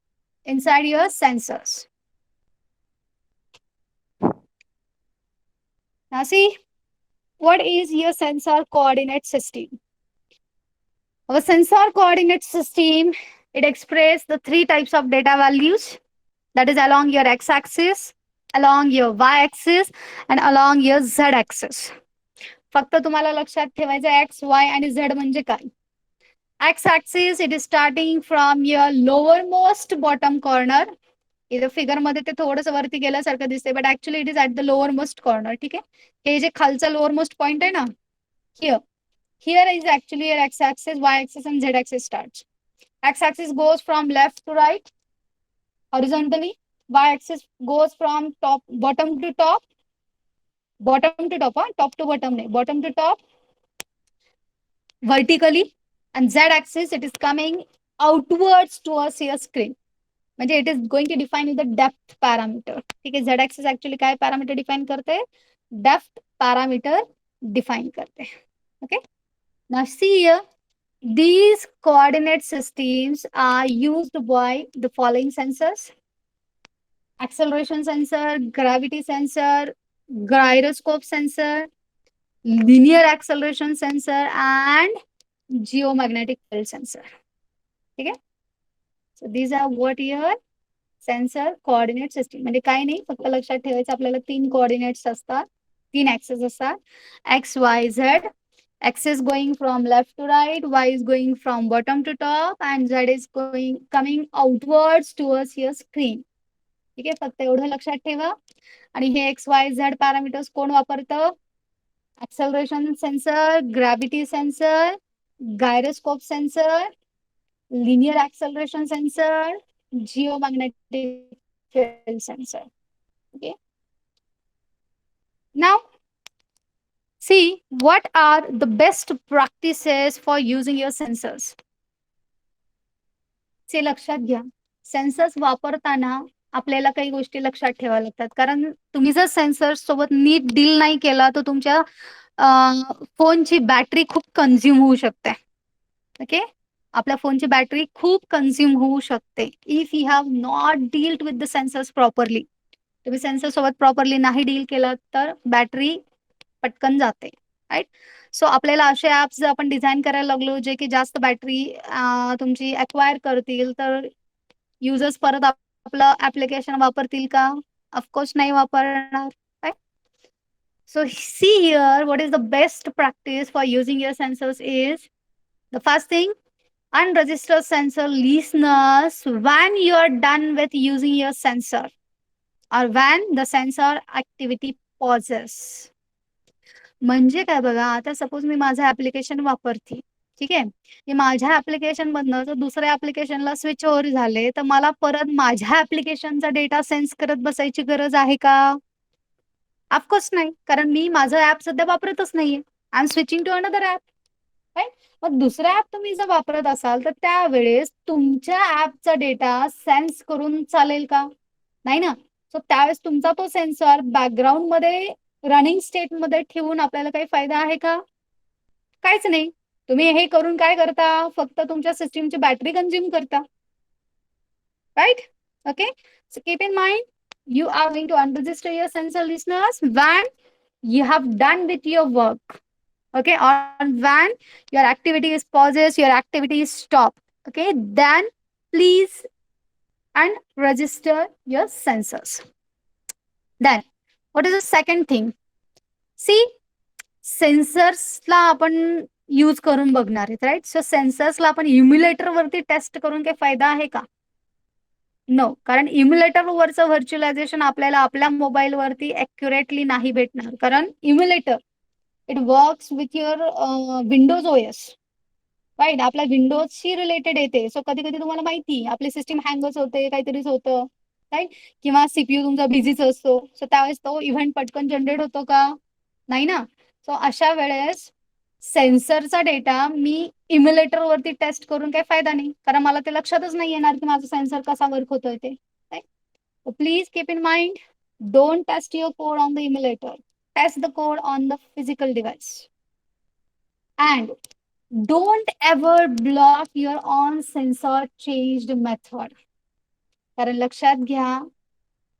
inside your sensors. Now see, what is your sensor coordinate system? Our sensor coordinate system, it expresses the three types of data values, that is along your x-axis, along your y-axis, and along your z-axis. फक्त तुम्हाला लक्षात ठेवायचं x, y आणि z म्हणजे काय. x-axis, it is starting from your lowermost bottom corner. इथे figure मध्ये ते थोडंसं वरती गेल्यासारखं दिसते, but actually it is at the lower most corner. ठीक आहे, हे जे खालचा लोअर मोस्ट पॉइंट आहे ना, here is actually your x axis, Y axis and z axis starts. X axis goes from left to right horizontally, y axis goes from bottom to top, top to bottom nahi, bottom to top vertically, and z axis it is coming outwards towards your screen. म्हणजे it is going to define the depth parameter. ठीक आहे, Z axis actually काय parameter define करते? Depth parameter define करते. Okay, now see here, these coordinate systems are used by the following sensors: acceleration sensor, gravity sensor, gyroscope sensor, linear acceleration sensor and geomagnetic field sensor. ठीक आहे, so these are what here sensor coordinate system. म्हणजे काय नाही, फक्त लक्षात ठेवायचं आपल्याला 3 coordinates असतात, 3 ऍक्सेस असतात, x Y Z. X is going from left to right, Y is going from bottom to top, and Z is going coming outwards towards your screen. ठीक आहे, फक्त एवढं लक्षात ठेवा. आणि हे एक्स वाय झेड पॅरामीटर्स कोण वापरतं? Acceleration sensor, gravity sensor, gyroscope sensor, linear acceleration sensor, geomagnetic field sensor. Okay. Now, see what are the best practices for using your sensors. ते लक्षात घ्या, सेन्सर्स वापरताना आपल्याला काही गोष्टी लक्षात ठेवाव्या लागतात. कारण तुम्ही जर सेन्सर्स सोबत नीट डील नाही केला तर तुमच्या फोनची बॅटरी खूप कन्झ्युम होऊ शकते. ओके, आपल्या फोनची बॅटरी खूप कन्झ्युम होऊ शकते if you have not dealt with the sensors properly. तुम्ही सेन्सर सोबत प्रॉपरली नाही डील केलं तर बॅटरी पटकन जाते. राईट, सो आपल्याला असे ऍप्स जर आपण डिझाईन करायला लागलो जे की जास्त बॅटरी तुमची अक्वायर करतील तर युजर्स परत आपलं ऍप्लिकेशन वापरतील का? ऑफकोर्स नाही वापरणार. So see here, what is the best practice for using your sensors is the first thing, unregister sensor listeners when you are done with using your sensor or when the sensor activity pauses. म्हणजे काय बघा, आता suppose मी माझं application वापरते, ठीक आहे, मी माझ्या application मधनं जर दुसऱ्या ऍप्लिकेशनला स्विच ओव्हर झाले तर मला परत माझ्या ऍप्लिकेशनचा डेटा सेन्स करत बसायची गरज आहे का? ऑफकोर्स नाही, कारण मी माझं ऍप सध्या वापरतच नाहीये. I am switching to another app. Right, मग दुसरा ऍप तुम्ही जर वापरत असाल तर त्यावेळेस तुमच्या ऍपचा डेटा सेन्स करून चालेल का? नाही ना. सो त्यावेळेस तुमचा तो सेन्सर बॅकग्राऊंड मध्ये रनिंग स्टेट मध्ये ठेवून आपल्याला काही फायदा आहे का? काहीच नाही. तुम्ही हे करून काय करता? फक्त तुमच्या सिस्टीमची बॅटरी कन्झ्युम करता. Right, okay, so keep in mind, you are going to unregister your sensor listeners when you have done with your work. Okay, or when your activity is pauses, your activity is stopped. Okay, then please and register your sensors. Then what is the second thing? See, सेन्सर्सला आपण use करून बघणार आहेत. Right, सो सेन्सर्सला आपण emulator वरती test करून काही फायदा आहे का? नो, कारण इम्युलेटर वरचं व्हर्च्युअलायझेशन आपल्याला आपल्या मोबाईल वरती अॅक्युरेटली नाही भेटणार. कारण emulator it works with your Windows OS. Right, आपल्या विंडोजशी रिलेटेड येते. सो कधी कधी तुम्हाला माहिती आपली सिस्टीम हँगच होते, काहीतरीच होतं. राईट, किंवा सीपीयू तुमचा बिझीच असतो. सो त्यावेळेस तो इव्हेंट पटकन जनरेट होतो का? नाही ना. सो अशा वेळेस सेन्सरचा डेटा मी इम्युलेटर वरती टेस्ट करून काही फायदा नाही, कारण मला ते लक्षातच नाही येणार की माझा सेन्सर कसा वर्क होतोय ते. Please keep in mind, don't test your code on the emulator, test the code on the physical device. And don't ever block your on sensor changed method. कारण लक्षात घ्या,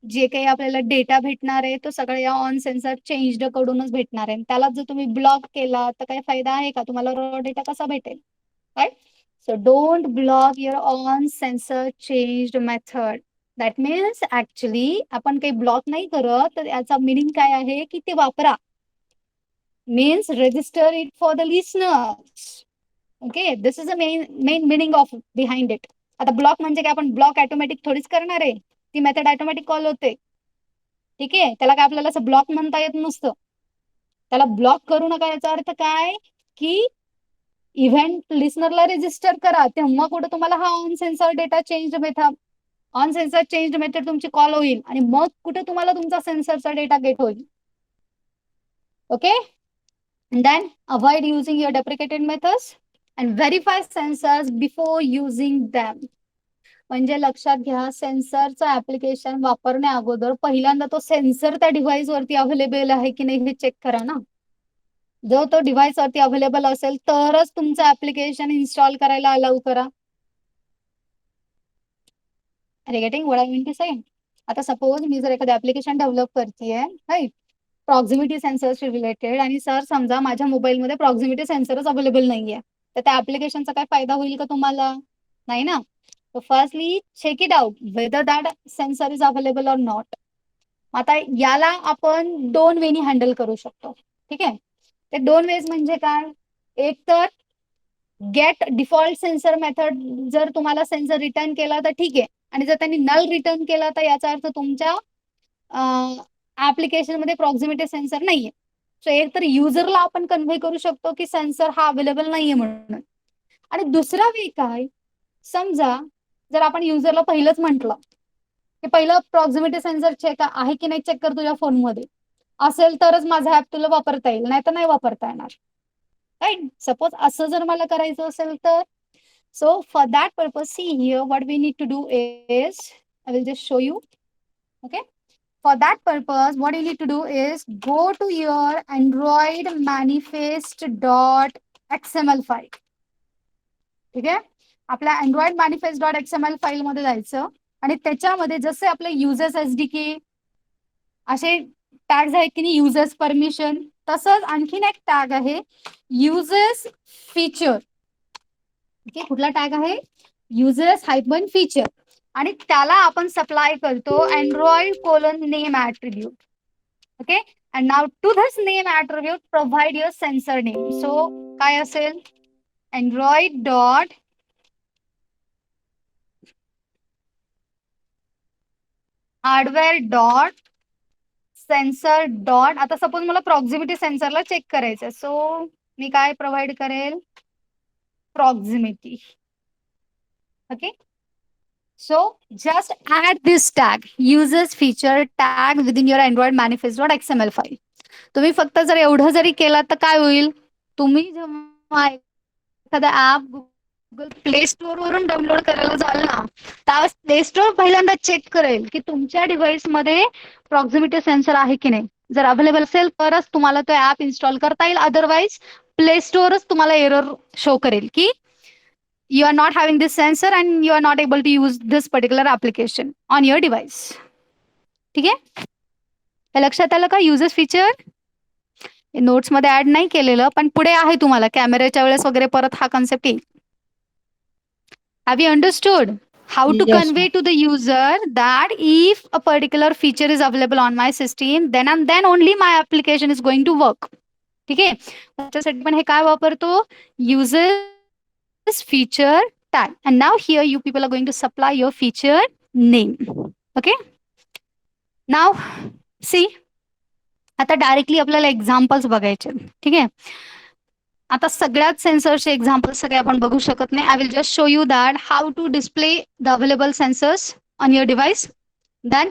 जे काही आपल्याला डेटा भेटणार आहे तो सगळं या ऑन सेन्सर चेंज्ड कडूनच भेटणार आहे. त्याला जर तुम्ही ब्लॉक केला तर काही फायदा आहे का? तुम्हाला रॉ डेटा कसा भेटेल? Right, so don't block your on sensor changed method. That means actually आपण काही ब्लॉक नाही करत, तर याचा मिनिंग काय आहे की ते वापरा. Means register it for the listeners. Okay, this is the main meaning of behind it. आता ब्लॉक म्हणजे काय, आपण ब्लॉक ऑटोमॅटिक थोडीच करणार आहे, ती मेथड ऑटोमॅटिक कॉल होते. ठीक आहे, त्याला काय आपल्याला असं ब्लॉक म्हणता येत नसतं. त्याला ब्लॉक करू नका याचा अर्थ काय की इव्हेंट लिसनरला रजिस्टर करा, तेव्हा कुठे तुम्हाला हा on sensor data change method, on sensor change method तुमची कॉल होईल आणि मग कुठे तुम्हाला तुमचा सेन्सरचा डेटा गेट होईल. Okay, then avoid using your deprecated methods and verify sensors before using them. म्हणजे लक्षात घ्या, सेन्सरचं ऍप्लिकेशन वापरण्या अगोदर पहिल्यांदा तो सेन्सर त्या डिव्हाइस वरती अवेलेबल आहे की नाही हे चेक करा ना. जो तो डिव्हाइस वरती अवेलेबल असेल तरच तुमचं ऍप्लिकेशन इन्स्टॉल करायला अलाउ करा. Getting what I mean to say? आता सपोज मी जर एखादं ऍप्लिकेशन डेव्हलप करतेय, राईट, प्रॉक्झिमिटी सेन्सरशी रिलेटेड, आणि सर समजा माझ्या मोबाईलमध्ये प्रॉक्झिमिटी सेन्सरच अवेलेबल नाहीये, तर त्या ऍप्लिकेशनचा काय फायदा होईल का तुम्हाला? नाही ना. So firstly, check it out whether that sensor is available or not. आता याला आपण दोन वेनी हँडल करू शकतो. ठीक आहे, ते दोन वेज म्हणजे काय? एक तर गेट डिफॉल्ट सेन्सर मेथड, जर तुम्हाला सेन्सर रिटर्न केला तर ठीक आहे, आणि जर त्यांनी नल रिटर्न केला तर याचा अर्थ तुमच्या ऍप्लिकेशन मध्ये प्रॉक्झिमिटी सेन्सर नाहीये. सो एक तर युजरला आपण कन्व्हे करू शकतो की सेन्सर हा अवेलेबल नाहीये म्हणून. आणि दुसरा वे काय, समजा जर आपण युजरला पहिलंच म्हटलं की पहिलं प्रॉक्झिमिटी सेन्सर चेक आहे की नाही चेक कर तुझ्या फोनमध्ये, असेल तरच माझा ऍप तुला वापरता येईल, नाही तर नाही वापरता येणार. राईट, सपोज असं जर मला करायचं असेल तर, so for that purpose see here what we need to do is, I will just show you. Okay, for that purpose what you need to do is go to your android manifest.xml file. ठीक आहे, आपल्या Android manifest dot XML file मध्ये जायचं, आणि त्याच्यामध्ये जसे आपले users SDK असे टॅग्स आहेत की नाही, युजर्स परमिशन, तसंच आणखीन एक टॅग आहे युजर्स फीचर. ओके, कुठला टॅग आहे? युजर्स हायफन फीचर, आणि त्याला आपण सप्लाय करतो Android colon name attribute. Okay, and now to this name attribute provide your sensor name. So काय असेल? Android dot hardware dot sensor dot, आता सपोज मला प्रॉक्झिमिटी सेन्सरला चेक करायचं, सो मी काय प्रोव्हाइड करेल? Proximity. Okay, so just add this tag users feature tag within your android manifest.xml file. तुम्ही फक्त जर एवढं जरी केलं तर काय होईल? तुम्ही जेव्हा एखादा ऍप गुगल प्ले स्टोर वरून डाउनलोड करायला जाल ना, त्यावेळेस प्ले स्टोर पहिल्यांदा चेक करेल की तुमच्या डिव्हाइस मध्ये प्रॉक्झिमिटी सेन्सर आहे की नाही. जर अवेलेबल असेल तरच तुम्हाला तो ऍप इन्स्टॉल करता येईल, अदरवाईज प्ले स्टोरच तुम्हाला एरर शो करेल की you are not having this sensor and you are not able to use this particular application on your device. ठीक आहे, हे लक्षात आलं का? युजर्स फीचर नोट्स मध्ये ऍड नाही केलेलं, पण पुढे आहे तुम्हाला कॅमेऱ्याच्या वेळेस वगैरे परत हा कन्सेप्ट येईल. Have you understood how to Yes, convey to the user that if a particular feature is available on my system, then and then only my application is going to work. ठीक आहे, त्याच्यासाठी पण हे काय वापरतो? Users feature tag, and now here you people are going to supply your feature name. Okay, now see, आता directly आपल्याला examples बघायचे. ठीक आहे, आता सगळ्याच सेन्सरचे एक्झाम्पल सगळे आपण बघू शकत नाही. I will just show you that how to display the available sensors on your device, then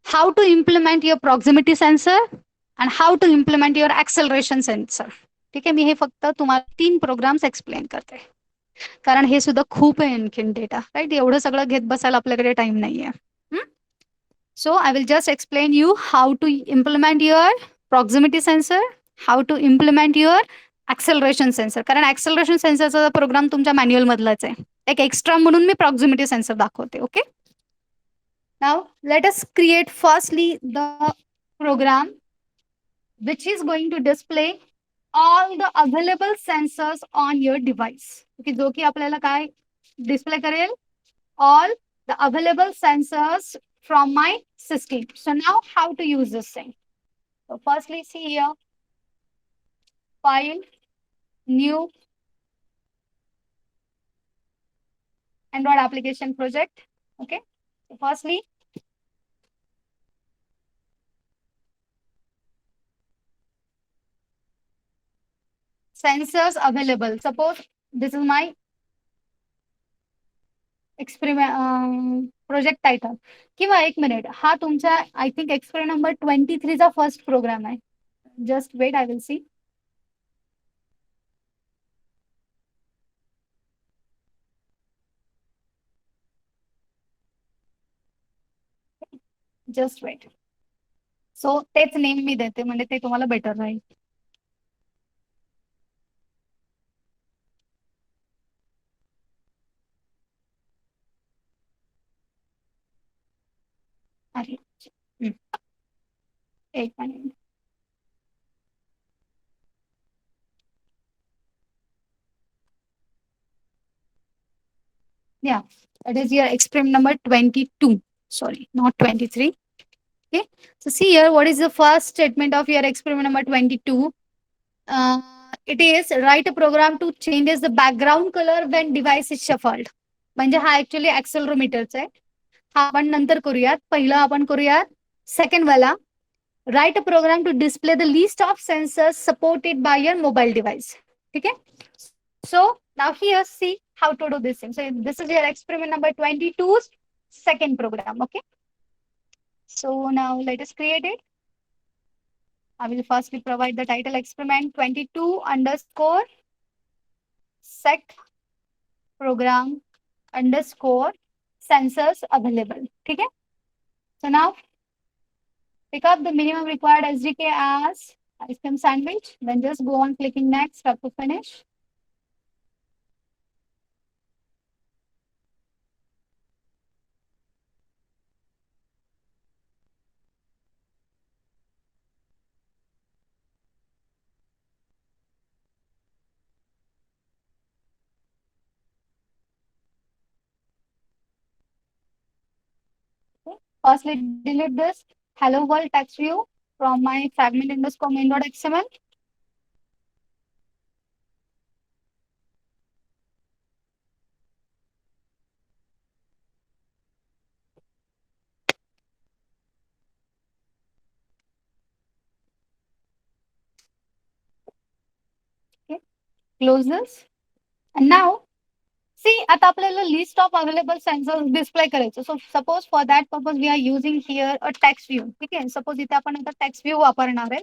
how to implement your proximity sensor, and how to implement your acceleration sensor. ठीक आहे, मी हे फक्त तुम्हाला 3 प्रोग्राम्स एक्सप्लेन करते, कारण हे सुद्धा खूप आहे आणखीन डेटा. राईट, एवढं सगळं घेत बसायला आपल्याकडे टाइम नाहीये. So I will just explain you how to implement your proximity sensor, how to implement your acceleration sensor, कारण ऍक्सेलरेशन सेन्सरचा प्रोग्राम तुमच्या मॅन्युअल मधलाच आहे. एक एक्स्ट्रा म्हणून मी प्रॉक्झिमिटी सेन्सर दाखवते. Okay, now let us create firstly the program which is going to display all the available sensors on your device. Okay, जो की आपल्याला काय डिस्प्ले करेल? All the available sensors from my system. So now how to use this thing? So firstly, see here, file, new, Android application project. Okay, so firstly, sensors available. Suppose this is my experiment project title, किंवा एक minute, हा तुमचा I think experiment number 23 चा first program आहे. Just wait, I will see. Just wait. So तेच name मी देते म्हणजे ते तुम्हाला बेटर राहील. अरे एक minute. Yeah, that is your experiment number 22. Sorry, not 23. Okay. So see here, what is the first statement of your experiment number 22? It is write a program to changes the background color when device is shuffled. म्हणजे हा actually ऍक्सेलरोमीटरचा आहे. हा आपण नंतर करूयात. पहिलं आपण करूयात सेकंड वाला. Write a program to display the list of sensors supported by your mobile device. Okay. So now here see how to do this thing. So this is your experiment number 22's second program. Okay. So now let us create it. I will firstly provide the title experiment 22 underscore set program underscore sensors available. Okay. So now pick up the minimum required SDK as ice cream sandwich. Then just go on clicking next up to finish. Firstly, delete this hello world text view from my fragment underscore main.xml. Okay, close this. And now, see, आता आपल्याला list of available sensors display करायचं. So suppose for that purpose we are using here a text view. ठीक आहे. Suppose इथे आपण आता text view वापरणार आहे.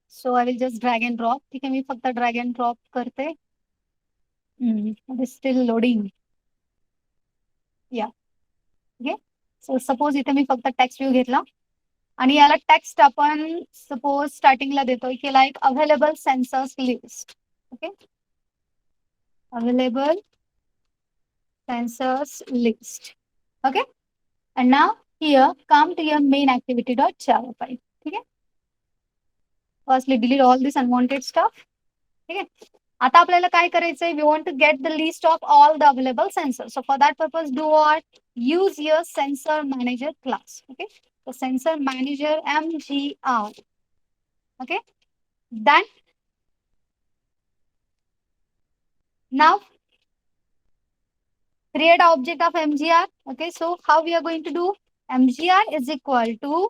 So I will just drag and drop. ठीक आहे, मी फक्त drag and drop करते. It is still loading. Yeah. Okay. So suppose इथे मी फक्त text view घेतला आणि याला टेक्स्ट आपण सपोज स्टार्टिंगला देतोय की like available sensors list. Okay, available sensors list. Okay, and now here come to your main activity.java file. Okay, firstly delete all this unwanted stuff. Okay, आता आपल्याला काय करायचंय, we want to get the list of all the available sensors. So for that purpose do what, use your sensor manager class. Okay, so sensor manager mgr. Okay, then now create an object of mgr. Okay, so how we are going to do, mgr is equal to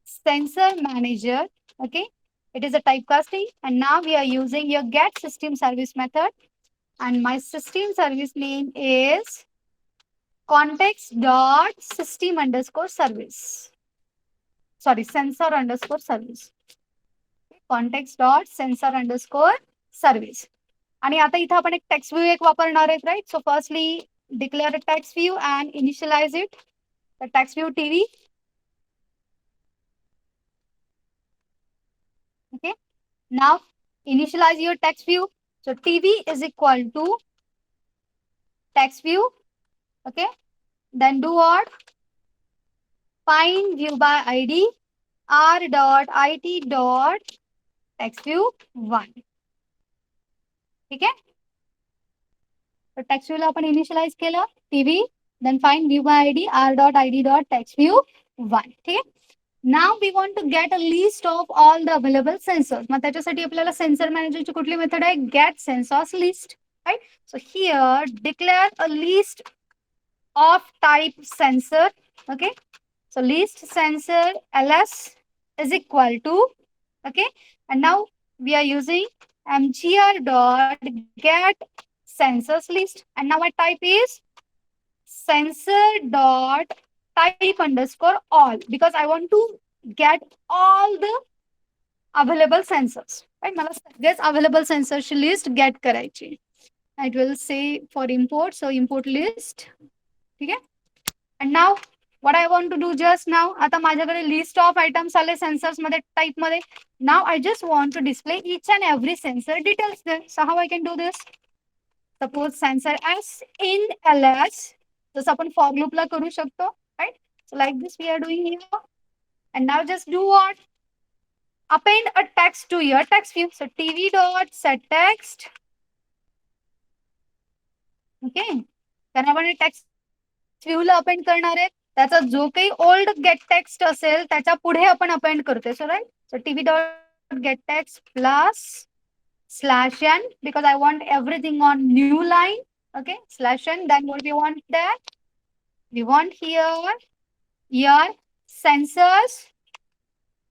sensor manager. Okay, it is a typecasting, and now we are using your get system service method, and my system service name is context dot system underscore service. Sorry, sensor underscore service. Context dot sensor underscore service. आणि आता इथे आपण एक text view एक वापरणार आहेत, right. So firstly declare a text view and initialize it. The text view TV. Okay, now initialize your text view. So TV is equal to text view. Okay, then do what, find view by id r dot it dot text view 1. ठीक आहे, तर text व्ह्यूला आपण initialize केलं TV, then find view by ID r dot id dot text view 1. ठीक आहे. Now we want to get a list of all the available sensors. मग त्याच्यासाठी आपल्याला sensor मॅनेजरची कुठली मेथड आहे, get sensors list. Right? So here declare a list of type sensor. Okay, so list sensor ls is equal to, okay, and now we are using mgr dot get sensors list, and now my type is sensor dot type underscore all, because I want to get all the available sensors. Right? मला सगळेच available sensors ची list gate करायची. It will say for import, so import list. ठीक आहे, and now what I want to do just now, आता माझ्याकडे list of items आले sensors मध्ये type मध्ये. Now I just want to display each and every sensor details there. So how I can do this? Suppose sensor S in ls. जसं आपण for loop ला करू शकतो, right? So like this we are doing here. And now just do what? Append a text to your text view. So tv dot set text. Okay. कारण आपण text view ला append करणार आहे. त्याचा जो काही old get text असेल त्याच्या पुढे आपण append करतोय. So right? So tv dot get text plus slash n, because I want everything on new line. Okay, slash n. Then what we want there? We want here sensors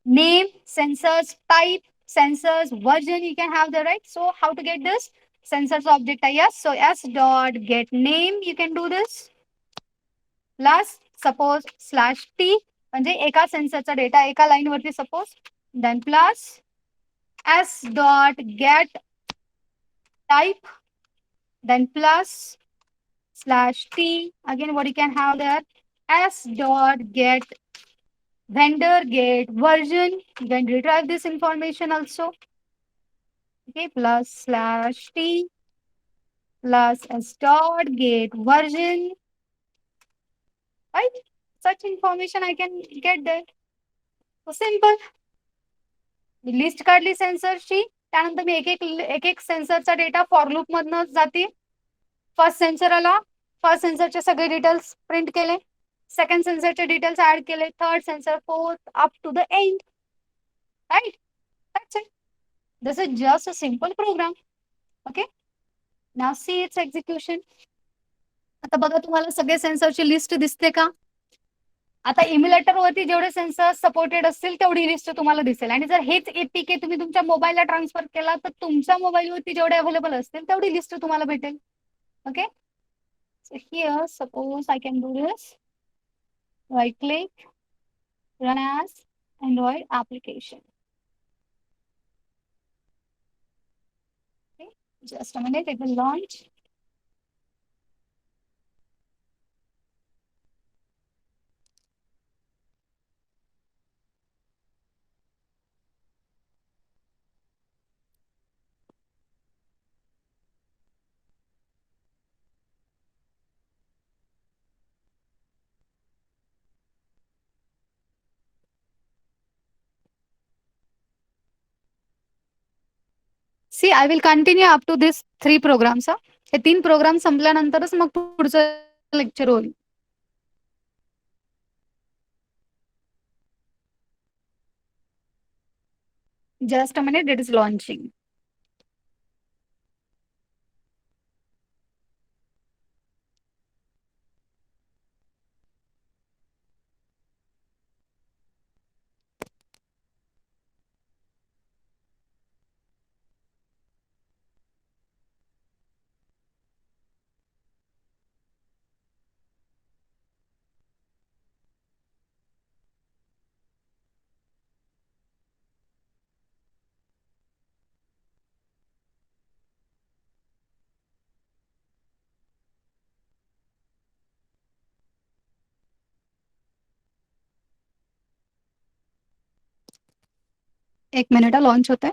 name, sensors type, sensors version. You can have the right. So how to get this? Sensors object is, so s dot get name. You can do this plus suppose slash t, म्हणजे एका सेन्सरचा data एका line वरती suppose. Then plus s dot get type, then plus slash t. Again, what you can have there? S dot get vendor get version. You can retrieve this information also. Okay, plus slash t plus s dot get version. Right? Such information I can get there. So simple. List काढली सेन्सरची, त्यानंतर मी एक एक सेन्सरचा data for loop मधनं जाते. First sensor आला, first सेन्सरचे सगळे details print केले, सेकंड सेन्सरचे डिटेल्स ऍड केले, third sensor, fourth up to the end. Right? That's it. This is just a simple program. Okay. Now see its execution. आता बघा तुम्हाला सगळे सेन्सरची लिस्ट दिसते का? आता इम्युलेटर वरती जेवढे सेन्सर सपोर्टेड असतील तेवढी लिस्ट तुम्हाला दिसेल. आणि जर हेच एपीके तुम्ही तुमच्या मोबाईलला ट्रान्सफर केला तर तुमच्या मोबाईलवरती जेवढे अवेलेबल असतील तेवढी लिस्ट तुम्हाला भेटेल. Okay. So here suppose I can do this. Right click, run as Android application. Okay. Just a minute, it will launch. See I will continue up to this 3 programs. हे 3 program संपल्यानंतरच मग पुढचं lecture होईल. Just a minute, it is launching. एक minute, launch होत आहे.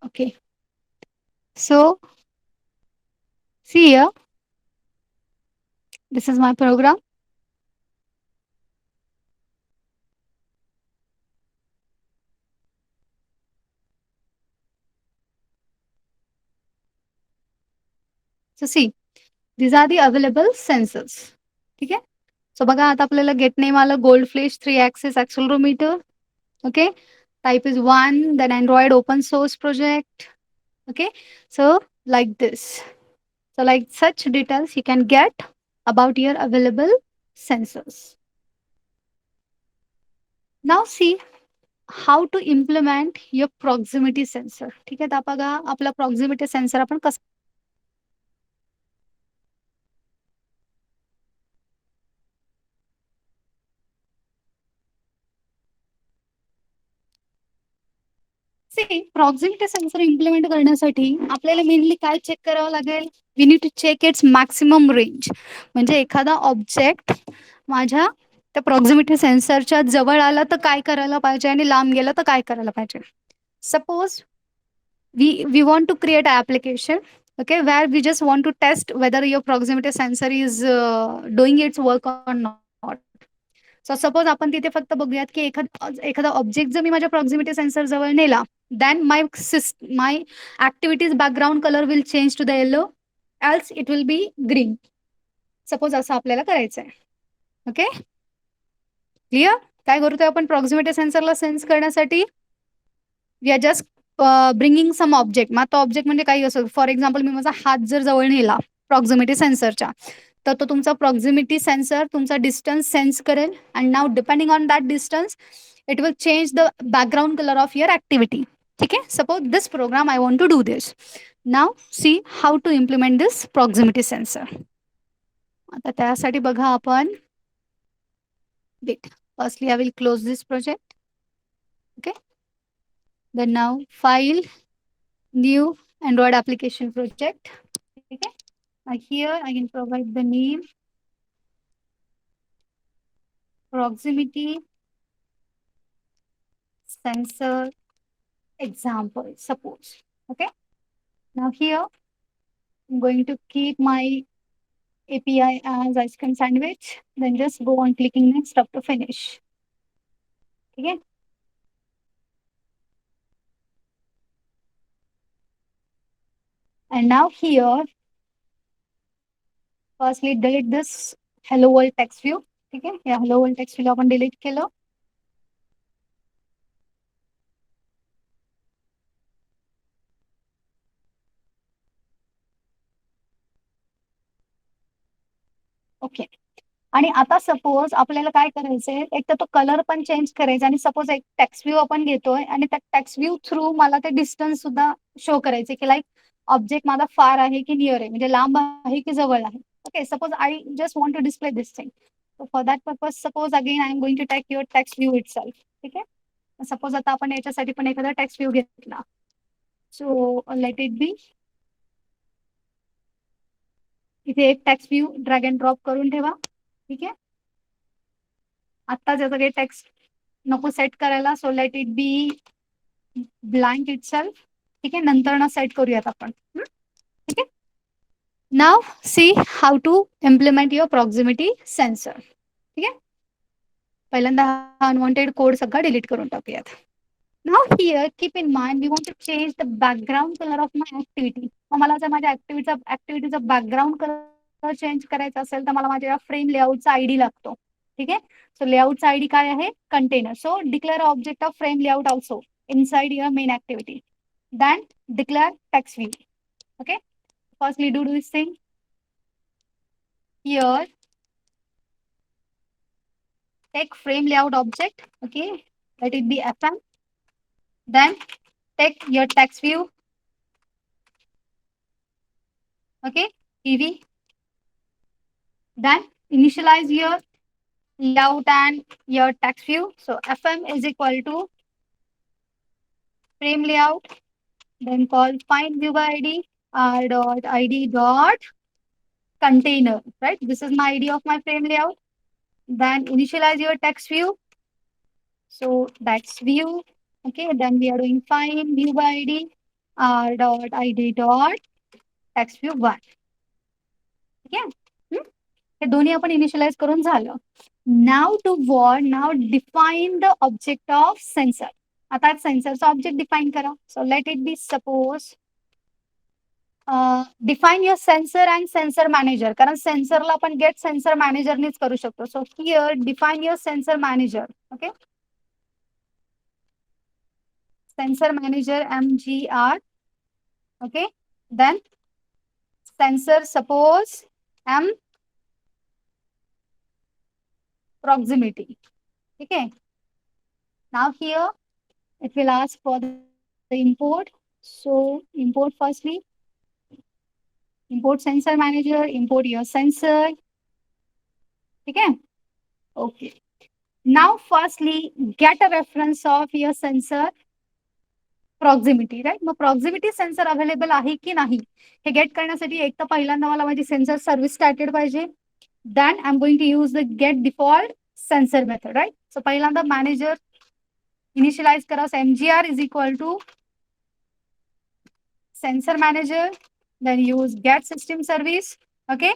Okay. So see here, this is my program. So see, these are the available sensors. ठीक आहे. सो बघा आता आपल्याला गेट नेम आलं, goldfish 3 axis accelerometer. Okay. Type is 1, then Android open source project. Okay. So like this. So like such details you can get about your available sensors. Now see how to implement your proximity sensor. ठीक आहे, तर बघा आपला proximity sensor आपण कसं सी proximity sensor implement करण्यासाठी आपल्याला mainly काय चेक करावं लागेल. We need to check its maximum range. म्हणजे एखादा ऑब्जेक्ट माझ्या त्या प्रॉक्सिमिटी सेन्सरच्या जवळ आला तर काय करायला पाहिजे आणि लांब गेलं तर काय करायला पाहिजे. Suppose we want to create an application, okay, where we just want to test whether your proximity sensor is doing its work or not. So suppose आपण तिथे फक्त बघूयात की एखादा ऑब्जेक्ट जर मी माझ्या प्रॉक्सिमिटी सेन्सर जवळ नेला, then my activities background colour will change to the yellow, else it will be green. Suppose असं आपल्याला करायचं आहे. Okay, clear. काय करतोय आपण प्रॉक्सिमिटी सेन्सरला सेन्स करण्यासाठी, we are just bringing some object. मग तो ऑब्जेक्ट म्हणजे काही असो, फॉर एक्झाम्पल मी माझा हात जर जवळ नेला प्रॉक्सिमिटी सेन्सरच्या, तर तो तुमचा प्रॉक्सिमिटी सेन्सर तुमचा डिस्टन्स सेन्स करेल, and now depending on that distance it will change the background colour of your activity. ठीक आहे, suppose this program I want to do this. Now see how to implement this proximity sensor. आता त्यासाठी बघा आपण firstly I will close this project. Okay, then now file, new Android application project. Okay, here I can provide the name proximity sensor example, suppose. Okay, now here I'm going to keep my API as ice cream sandwich, then just go on clicking next up to finish. Okay, and now here firstly delete this hello world text view. ठीक आहे, या hello world text view आपण delete केलं. Okay, आणि आता suppose आपल्याला काय करायचंय, एक तर तो कलर पण चेंज करायचा, आणि सपोज एक टेक्स्ट व्ह्यू आपण घेतोय आणि त्या टेक्स्ट व्ह्यू थ्रू मला ते डिस्टन्स सुद्धा शो करायचे की लाईक ऑब्जेक्ट माझा फार आहे की नियर आहे, म्हणजे लांब आहे की जवळ आहे. Okay, suppose I just want to display this thing. For that purpose suppose again I am going to take your text view itself. ठीक आहे, सपोज आता आपण याच्यासाठी पण एखादा टेक्स्ट व्ह्यू घेतला. सो लेट इट बी, इथे एक text view drag and drop करून ठेवा. ठीक आहे, आता ज्याचं काही टेक्स्ट नको सेट करायला, so let it be blank itself. ठीक आहे, नंतर ना सेट करूयात आपण. ठीक आहे, now see how to implement your proximity sensor. ठीक आहे, पहिल्यांदा हा अनवॉन्टेड कोड सगळा डिलीट करून टाकूयात. Now here keep in mind we want to change the background colour of my activity. मग मला जर माझ्या ऍक्टिव्हिटीचा बॅकग्राऊंड कलर चेंज करायचा असेल तर मला माझ्या फ्रेम लेआउटचा आयडी लागतो. ठीक आहे, सो लेआउटचा आयडी काय आहे, container. So declare object of frame layout also inside your main activity, then declare text view. Okay, firstly do this thing. Here take frame layout object. Okay, let it be fm, then take your text view. Okay, pv, then initialize your layout and your text view. So fm is equal to frame layout, then call find view by id r dot id dot container. Right, this is my id of my frame layout. Then initialize your text view, so that's view. Okay, then we are doing find view by id r dot id dot text view 1. ठीक आहे, हे दोन्ही आपण initialise करून झालं. Now to what, now define the object of sensor. आता सेन्सरचा object define करा. So let it be suppose define your sensor and sensor manager, कारण सेन्सरला आपण गेट सेन्सर मॅनेजरनीच करू शकतो. So here define your sensor manager. Okay, sensor manager mgr. Okay, then sensor, suppose M proximity. Okay. Now here it will ask for the import. So import firstly, import sensor manager, import your sensor. Okay. Okay. Now firstly, get a reference of your sensor proximity, right? Mug proximity sensor available आहे की नाही हे gate करण्यासाठी एक तर पहिल्यांदा मला माझी sensor service started पाहिजे. Then I'm going to use the get default sensor method, right? So पहिल्यांदा manager initialize करा mgr is equal to sensor manager, then use get system service, okay?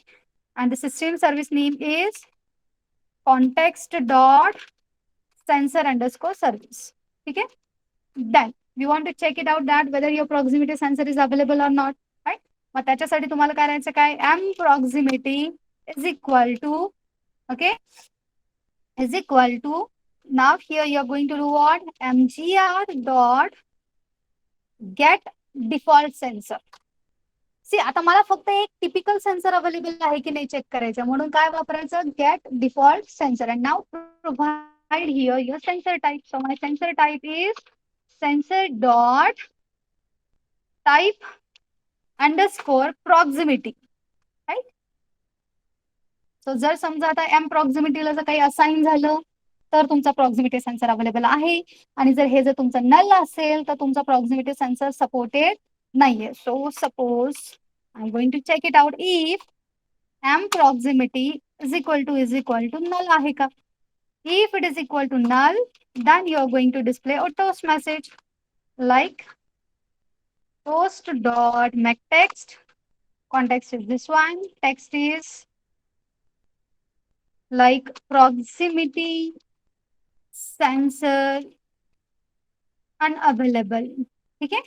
And the system service name is context dot sensor underscore service, okay? Then we want to check it out that whether your proximity sensor is available or not, right? मग त्याच्यासाठी तुम्हाला करायचं काय m proximity is equal to, okay, is equal to, now here you're going to do what, mgr dot get default sensor. सी आता मला फक्त एक typical sensor available आहे की नाही चेक करायचं म्हणून काय वापरायचं get default sensor and now provide here your sensor type. So my sensor type is sensor dot type underscore proximity, right? So जर समजा आता एम प्रॉक्सिमिटीला जर काही असाइन झालं तर तुमचा प्रॉक्सिमिटी सेन्सर अवेलेबल आहे आणि जर हे जर तुमचं नल असेल तर तुमचा प्रॉक्सिमिटी सेन्सर सपोर्टेड नाहीये. So suppose I'm going to check it out if m proximity is equal to null आहे का? If it is equal to null, then you are going to display a toast message like toast dot make text. Context is this one. Text is like proximity sensor unavailable. Okay,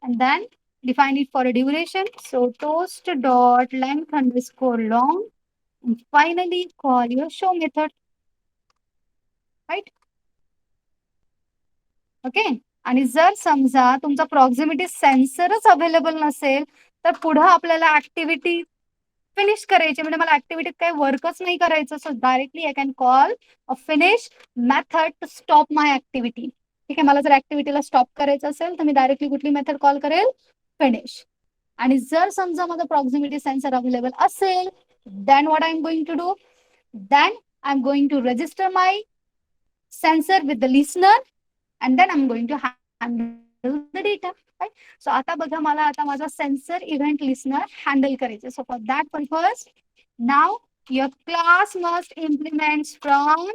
and then define it for a duration. So toast dot length underscore long, and finally call your show method, right? Okay. आणि जर समजा तुमचा proximity सेन्सरच available नसेल तर पुढे आपल्याला activity finish करायची म्हणजे मला ऍक्टिव्हिटीत काही वर्कच नाही करायचं. So directly I can call a finish method to stop my activity. ठीक आहे, मला जर ऍक्टिव्हिटीला स्टॉप करायचं असेल तर मी डायरेक्टली कुठली मेथड कॉल करेल, फिनिश. आणि जर समजा माझा प्रॉक्सिमिटी सेन्सर अवेलेबल असेल then what I am going to do, then I am going to register my sensor with the listener and then I'm going to handle the data, right? So आता बघा मला आता माझा sensor event listener handle करायचं. सो for that purpose now your class must implement from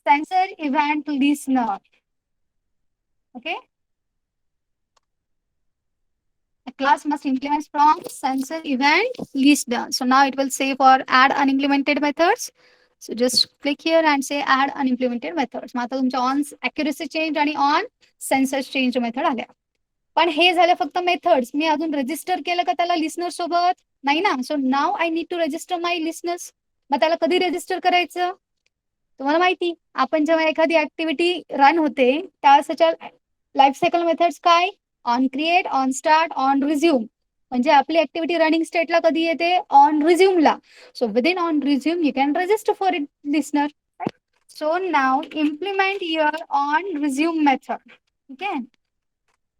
sensor event listener. Okay, a class must implement from sensor event listener. So now it will say for add unimplemented methods. So just click here and say add unimplemented methods. मग आता तुमच्या on accuracy change आणि on sensor change method आल्या. पण हे झालं फक्त methods. मी अजून register केलं का त्याला लिस्नर सोबत नाही ना. So now I need to register my listeners. मग त्याला कधी रजिस्टर करायचं तुम्हाला माहिती, आपण जेव्हा एखादी ऍक्टिव्हिटी रन होते त्याच्या लाईफ सायकल मेथड्स काय, on create, on start, on resume. म्हणजे आपली ऍक्टिव्हिटी रनिंग स्टेटला कधी येते, ऑन रिझ्यूमला. So within on resume you can register for it listener. So now implement your on resume method. ठीक आहे,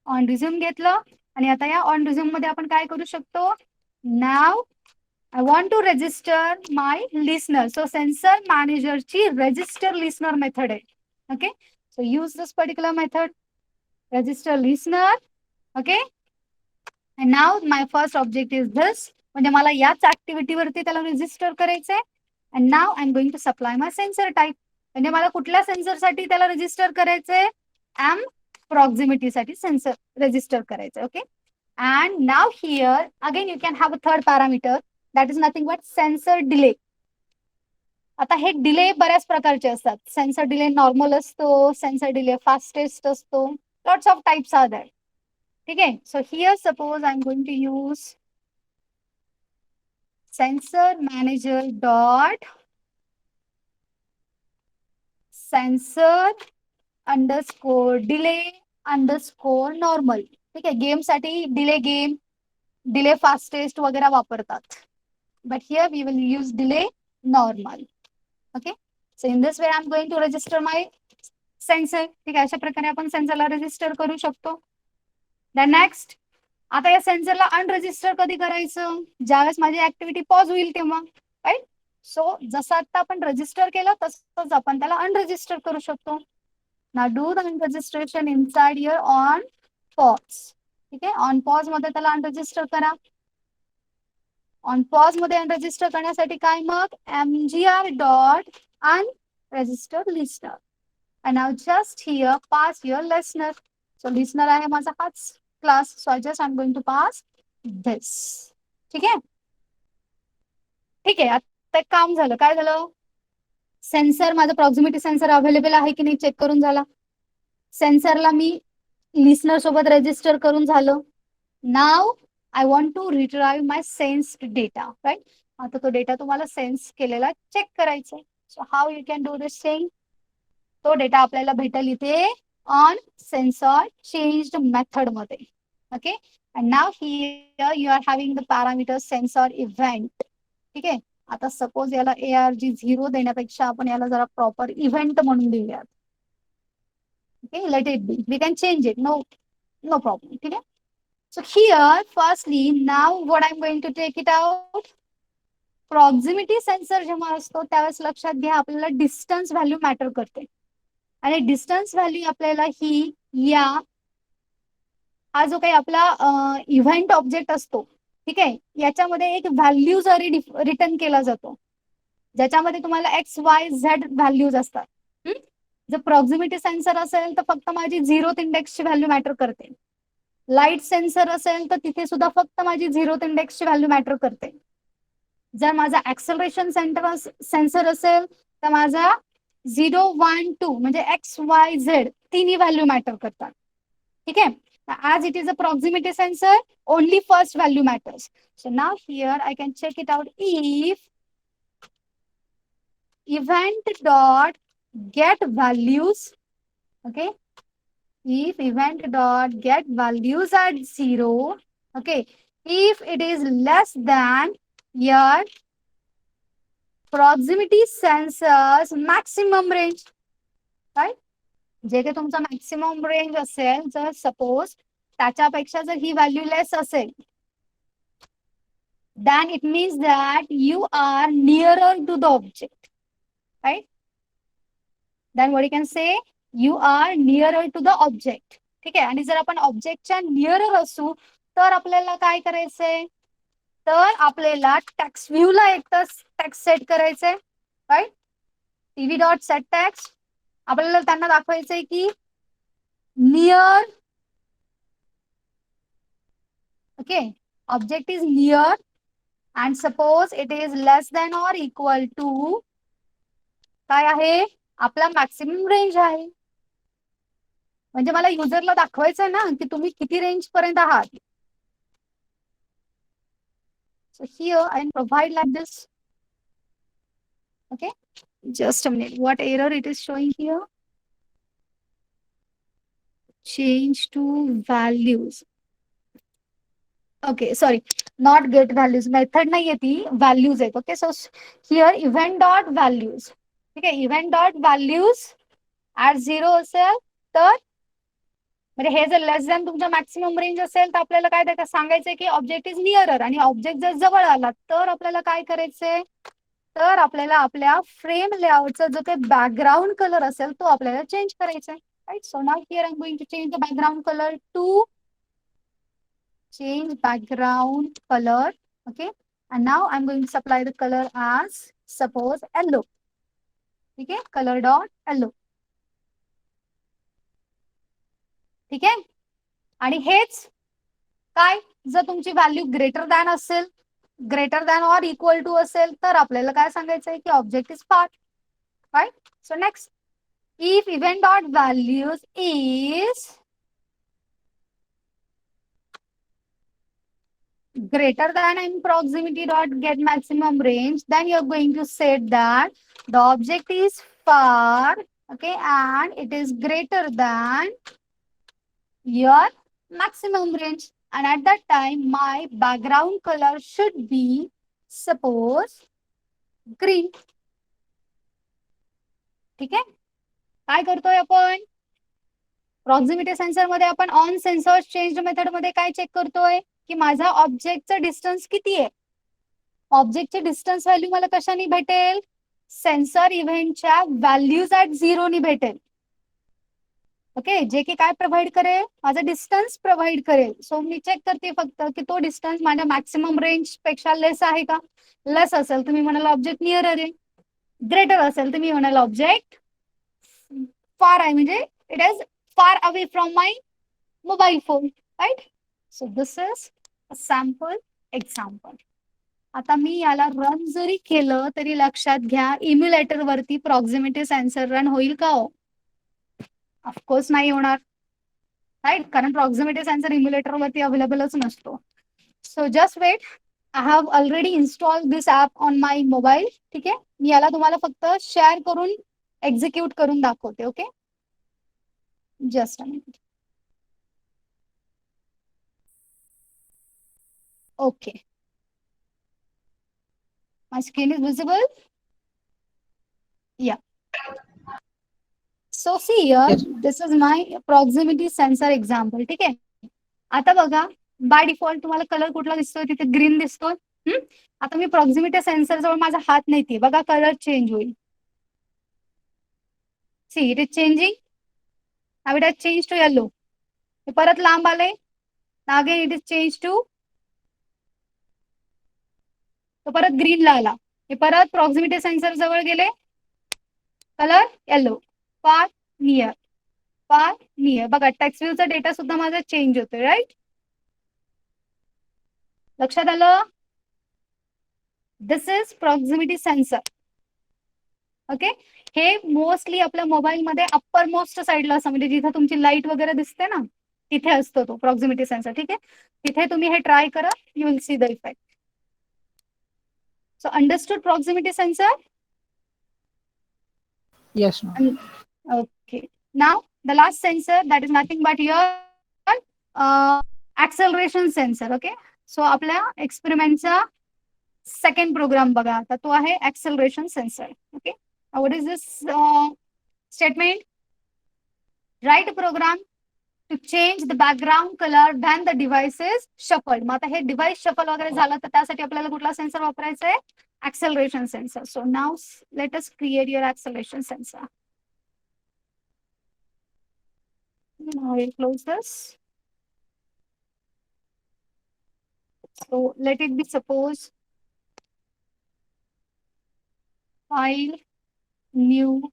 ऑन रिझ्यूम घेतलं आणि आता या ऑन रिझ्यूम मध्ये आपण काय करू शकतो, नाव I want to register my listener. So sensor manager ची register listener method आहे. Okay, so use this particular method, register listener. Okay, and now my first object is this. म्हणजे मला याच ऍक्टिव्हिटी वरती त्याला रजिस्टर करायचंय. and now I'm going to supply my sensor type. म्हणजे मला कुठल्या सेन्सर साठी त्याला रजिस्टर करायचंय, m proximity साठी सेन्सर रजिस्टर करायचंय. Okay, and now here again you can have a third parameter that is nothing but sensor delay. आता हे delay बऱ्याच प्रकारचे असतात. सेन्सर डिले नॉर्मल असतो, सेन्सर डिले फास्टेस्ट असतो, lots of types are there. ठीक आहे, so here suppose I am going to use sensor manager dot sensor underscore delay underscore normal. ठीक आहे, गेमसाठी गेम, डिले फास्टेस्ट वगैरे वापरतात. But here we will use delay normal. Okay, so in this way I am going to register my sensor. ठीक आहे, अशा प्रकारे आपण सेन्सरला रजिस्टर करू शकतो. देन नेक्स्ट, आता या सेन्सरला अनरजिस्टर कधी करायचं? ज्यावेळेस माझी ऍक्टिव्हिटी पॉज होईल तेव्हा, राईट? सो जसं आता आपण रजिस्टर केलं तसंच आपण त्याला अनरजिस्टर करू शकतो. ना do the unregistration inside your on pause. ठीक आहे, ऑन पॉज मध्ये त्याला अनरजिस्टर करा. ऑन पॉज मध्ये अनरजिस्टर करण्यासाठी काय मग? mgr dot unregister listener. and now just here pass your listener. So listener आहे माझा हाच class. So I just I'm going to pass this. ठीक आहे, ठीक आहे. आता एक काम झालं. काय झालं? सेन्सर, माझा प्रॉक्सिमिटी सेन्सर अवेलेबल आहे की नाही चेक करून झाला. सेन्सरला मी लिस्नर सोबत रजिस्टर करून झालं. Now I want to retrieve my sensed data, right? आता तो डेटा तुम्हाला सेन्स केलेला चेक करायचा. So how you can do this thing? तो डेटा आपल्याला भेटेल इथे ऑन सेन्सर चेंज्ड मेथड मध्ये. Okay, and now here you are having the parameter sensor event. ठीक आहे, आता सपोज याला ARG0 देण्यापेक्षा आपण याला जरा प्रॉपर इव्हेंट म्हणून देऊयात. Okay, let it be, we can change it, no problem. ठीक आहे, so here firstly now what I am going to take it out. Proximity sensor जेव्हा असतो त्यावेळेस लक्षात घ्या आपल्याला डिस्टन्स व्हॅल्यू मॅटर करते. आणि डिस्टन्स व्हॅल्यू आपल्याला ही हा जो काही आपला इव्हेंट ऑब्जेक्ट असतो, ठीक आहे, याच्यामध्ये एक व्हॅल्यू जरी रिटर्न केला जातो ज्याच्यामध्ये तुम्हाला XYZ व्हॅल्यूज असतात. जर प्रॉक्सिमिटी सेन्सर असेल तर फक्त माझी 0th इंडेक्सची व्हॅल्यू मॅटर करते. लाईट सेन्सर असेल तर तिथे सुद्धा फक्त माझी 0th इंडेक्सची व्हॅल्यू मॅटर करते. जर माझा ऍक्सलरेशन सेन्सर असेल तर माझा 0, 1, 2 म्हणजे XYZ तिन्ही व्हॅल्यू मॅटर करतात. ठीक आहे, as it is a proximity sensor, only first value matters. So now here I can check it out. If event dot get values, okay, if event dot get values at 0, okay, if it is less than your proximity sensor's maximum range, right? जे काही तुमचा maximum range असेल, जर suppose त्याच्यापेक्षा जर ही value less असेल, then it means that you are nearer to the object, right? Then what you can say, you are nearer to the object. ठीक आहे, आणि जर आपण ऑब्जेक्टच्या नियरर असू तर आपल्याला काय करायचंय? तर आपल्याला टेक्स्ट व्ह्यूला एक तर टेक्स्ट सेट करायचंय, right? TV dot set text. आपल्याला त्यांना दाखवायचंय की near, okay, object is near and suppose it is less than or equal to काय आहे? आपला मॅक्सिमम रेंज आहे. म्हणजे मला युजरला दाखवायचंय ना की तुम्ही किती रेंज पर्यंत आहात. So here I provide like this. Okay, just a minute, what error it is showing here? Change to values. Okay, sorry, not get values, method नाही ती, values आहेत. Okay, so here event dot values. ठीक आहे, event dot values at 0 असेल तर म्हणजे हे जर less than तुमचा मॅक्सिमम रेंज असेल तर आपल्याला काय सांगायचंय की ऑब्जेक्ट इज नियरर. आणि ऑब्जेक्ट जर जवळ आला तर आपल्याला काय करायचंय? तर आपल्याला आपल्या फ्रेम लेआउटचा जो काही बॅकग्राऊंड कलर असेल तो आपल्याला चेंज करायचा आहे, right? So now here I am going to change the background colour to change background color. Okay, and now I'm going to supply the color as suppose yellow. ठीक आहे, color dot yellow. ठीक आहे, आणि हेच काय, जर तुमची value greater than असेल, greater than or equal to असेल तर आपल्याला काय सांगायचंय की object is part, right? So next, if event dot values is greater than in proximity dot get maximum range, then you're going to say that the object is far, okay, and it is greater than your maximum range. And at that time, my background color should be, suppose, green. ठीक आहे. काय करतोय आपण proximity sensor मध्ये आपण on sensor change method मध्ये काय check करतोय की माझा ऑब्जेक्टचा डिस्टन्स किती आहे. ऑब्जेक्टचे डिस्टन्स व्हॅल्यू मला कशाने भेटेल, सेन्सर इव्हेंटच्या व्हॅल्यूज ऍट झिरोनी भेटेल. ओके, जे की काय प्रोव्हाइड करेल, माझा डिस्टन्स प्रोव्हाइड करेल. सो मी चेक करते फक्त की तो डिस्टन्स माझ्या मॅक्सिमम रेंज पेक्षा लेस आहे का. लेस असेल तुम्ही म्हणाल ऑब्जेक्ट नियर आहे, ग्रेटर असेल तुम्ही म्हणाल ऑब्जेक्ट फार आहे, म्हणजे it is far away from my mobile phone, right. So this is a sample example. आता मी याला रन जरी केलं तरी लक्षात घ्या इम्युलेटर वरती प्रॉक्सिमिटी सेन्सर रन होईल का हो. ऑफकोर्स नाही होणार, राईट, कारण प्रॉक्सिमिटी सेन्सर इम्युलेटर वरती अवेलेबलच नसतो. So just wait, I have already install this app on my mobile. ठीक आहे, मी याला तुम्हाला फक्त शेअर करून एक्झिक्यूट करून दाखवते. Okay, just a minute. Okay, my screen is visible. Yeah, so see here, Yes. This is my proximity sensor example. ठीक आहे, आता बघा बाय डिफॉल्ट तुम्हाला कलर कुठला दिसतोय, तिथे ग्रीन दिसतोय. आता मी प्रॉक्सिमिटी सेन्सर जवळ माझा हात नाही, बघा कलर चेंज होईल. See it is changing, now it is change to yellow. परत लांब आले, again it is change to, तो परत ग्रीन ला आला. हे परत प्रॉक्सिमिटी सेन्सर जवळ गेले, colour yellow, far near, far near. बघा टेक्स्ट व्ह्यूचा डेटा सुद्धा माझा चेंज होतोय, राईट. लक्षात आलं, this is proximity sensor. Okay, हे मोस्टली आपल्या मोबाईल मध्ये अप्पर मोस्ट साईडला असं, म्हणजे जिथे तुमची लाईट वगैरे दिसते ना तिथे असतो तो प्रॉक्सिमिटी सेन्सर. ठीक आहे, तिथे तुम्ही हे ट्राय करा, you will see the effect. So understood proximity sensor. Yes, ma'am. Okay, now the last sensor, that is nothing but your acceleration sensor. Okay, so आपल्या एक्सपेरिमेंटचा सेकंड प्रोग्राम बघा आता, तो आहे acceleration sensor. Okay, what is this statement? Write a program to change the background color when the device is shuffled. मग आता हे device shuffle वगैरे झालं तर त्यासाठी आपल्याला कुठला सेन्सर वापरायचा आहे, acceleration sensor. So now let us create your acceleration sensor. Now we'll close this. So let it be, suppose, file, new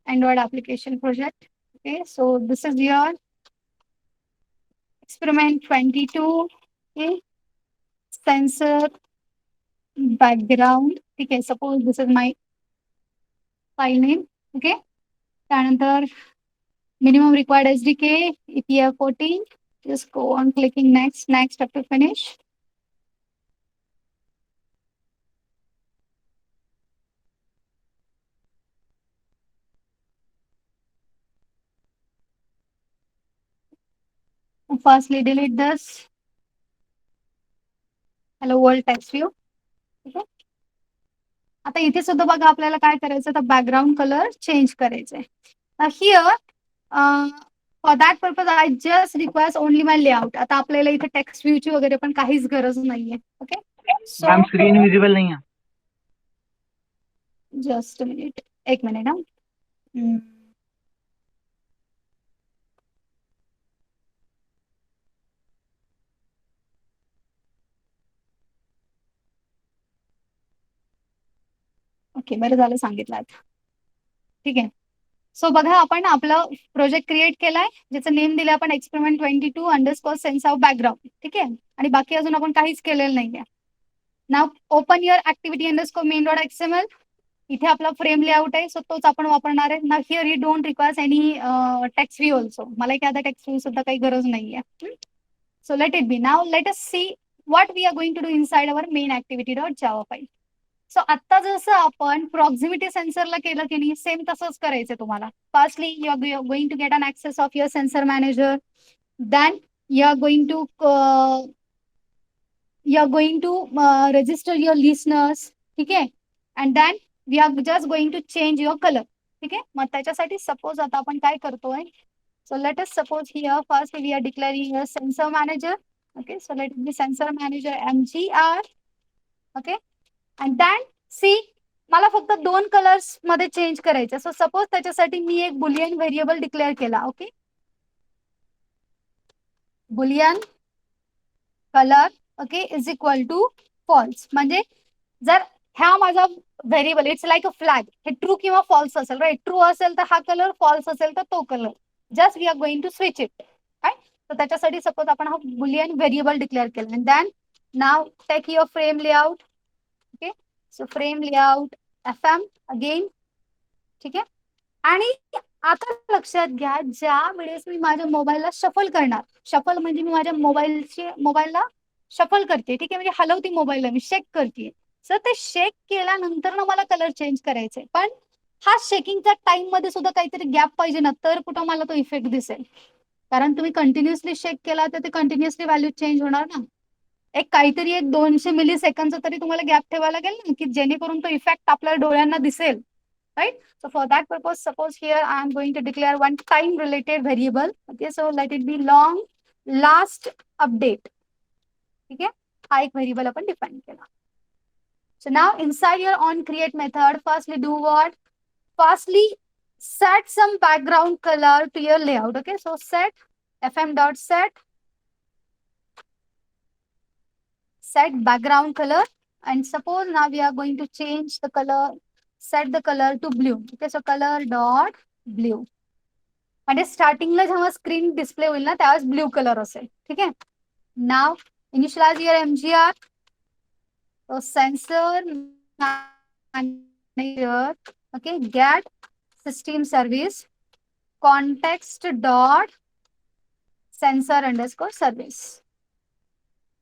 Android application project. Okay, so this is your experiment 22. Okay, sensor background. Okay, suppose this is my file name. Okay, त्यानंतर minimum required SDK, EPF 14. Just go on clicking next, next up to finish. Firstly, delete this. Hello world text view. Okay. आता इथे सुद्धा बघा आपल्याला काय करायचं, तर background colour change करायचंय. Here for that purpose I just request only my layout. आता आपल्याला इथे टेक्स्ट व्ह्यूची वगैरे पण काहीच गरज नाहीये. ओके, मैम स्क्रीन विजिबल नहीं है. जस्ट मिनिट, एक मिनिट. ओके, बरं झालं सांगितलं आता. ठीक आहे, सो बघा आपण आपलं प्रोजेक्ट क्रिएट केलाय, ज्याचं नेम दिलं आपण एक्सपेरिमेंट 22 सेन्स ऑफ बॅकग्राऊंड. ठीक आहे, आणि बाकी अजून आपण काहीच केलेलं नाहीये. नाव ओपन युअर ऍक्टिव्हिटी main.xml. इथे आपला फ्रेम लेआउट आहे, सो तोच आपण वापरणार आहे. Now here you don't require any text view also. मला एक आता टेक्स्ट व्ह्यू सुद्धा काही गरज नाहीये. So let it be. Now let us see what we are going to do inside our main activity dot Java file. सो आता जसं आपण प्रॉक्सिमिटी सेन्सरला केलं की नाही, सेम तसंच करायचं तुम्हाला. Firstly you are going to get an access of your sensor manager. Then you are going to register your listeners. ठीक आहे. And then we are just going to change your colour. ठीक आहे. मग त्याच्यासाठी suppose आता आपण काय करतोय. So let us suppose here first we are declaring a sensor manager. Okay, so let it be sensor manager mgr. Okay, and then see मला फक्त दोन कलर्स मध्ये चेंज करायचं. सो सपोज त्याच्यासाठी मी एक बुलियन व्हेरिएबल डिक्लेअर केला. Okay, boolean colour okay is equal to false. म्हणजे जर हा माझा variable it's like a flag, हे ट्रू किंवा फॉल्स असेल. राईट, ट्रू असेल तर हा कलर, फॉल्स असेल तर तो colour. Just we are going to switch it. काय, तर त्याच्यासाठी सपोज आपण हा बुलियन व्हेरिएबल डिक्लेअर केला. And then now take your frame layout. Okay, so frame layout FM again. ठीक आहे. आणि आता लक्षात घ्या, ज्या वेळेस मी माझ्या मोबाईलला शफल करणार, शफल म्हणजे मी माझ्या मोबाईलला शफल करते. ठीक आहे, म्हणजे हलवती मोबाईलला, मी शेक करते. सर ते शेक केल्यानंतर ना मला कलर चेंज करायचे. पण हा शेकिंगच्या टाइम मध्ये सुद्धा काहीतरी गॅप पाहिजे ना, तर कुठं मला तो इफेक्ट दिसेल. कारण तुम्ही कंटिन्युअसली शेक केला तर ते कंटिन्युअसली व्हॅल्यू चेंज होणार ना. एक काहीतरी एक 200 मिली सेकंडचा तरी तुम्हाला गॅप ठेवायला लागेल ना, की जेणेकरून तो इफेक्ट आपल्या डोळ्यांना दिसेल. Right, so for that purpose, suppose here I am going to declare one time related variable. Okay, so let it be long last update. ठीक आहे, हा एक व्हेरिएबल आपण डिफाइन केला. So now inside your on create method, firstly do what? Firstly set some background color to your layout. Okay, so set fm dot set background color, and suppose now we are going to change the color, set the color to blue. Okay, so color dot blue. म्हणजे स्टार्टिंगला जेव्हा screen display होईल ना, त्यावेळेस blue colour असेल. ठीक आहे. Now initialise your MGR. So sensor manager, okay, get system service context dot sensor underscore service.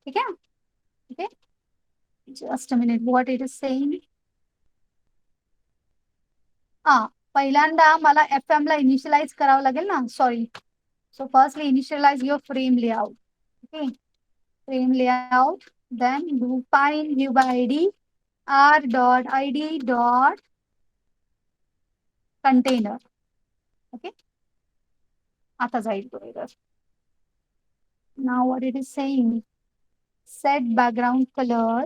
ठीक आहे. Okay, just a minute, what it is saying. पहिल्यांदा मला FM ला इनिशियलाइज करावं लागेल ना. Sorry, so firstly initialize your frame layout. Okay, frame layout, then do find view by ID r dot id dot container. Okay, आता जाईल तो error. Now what it is saying, set background color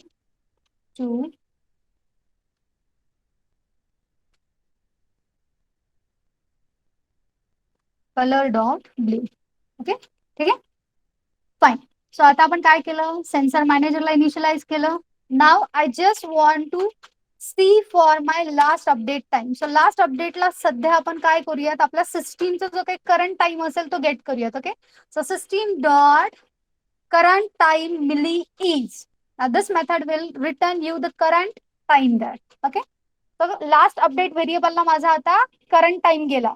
to color dot blue. Okay, ठीक आहे, fine. सो आता आपण काय केलं, sensor मॅनेजरला इनिशियलाइज केलं. Now I just want to see for my last update time. So last अपडेटला सध्या आपण काय करूयात, आपल्या सिस्टीमचा जो काही करंट टाइम असेल तो गेट करूयात. Okay, so system dot current time milli is. This method will return you the current time that. Okay, तर लास्ट अपडेट व्हेरिएबलला माझा आता करंट टाइम गेला.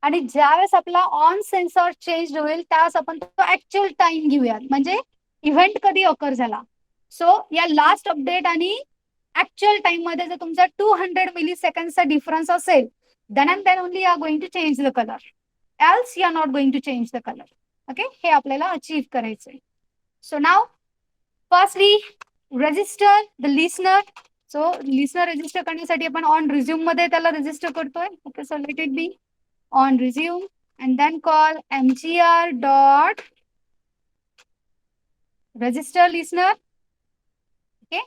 आणि ज्यावेळेस आपला ऑन सेन्सर चेंज होईल त्यावेळेस आपण तो ऍक्च्युअल टाइम घेऊयात, म्हणजे इव्हेंट कधी ऑकर झाला. सो या लास्ट अपडेट आणि ऍक्च्युअल टाइम मध्ये जर तुमचा 200 मिली सेकंडचा डिफरन्स असेल, then and then only you are going to change the colour, else you are not going to change the colour. Okay, हे आपल्याला अचीव्ह करायचंय. So now firstly register the listener. So listener register करण्यासाठी आपण on resume मध्ये त्याला register करतोय. Okay, so let it be on resume, and then call mgr dot register listener. Okay,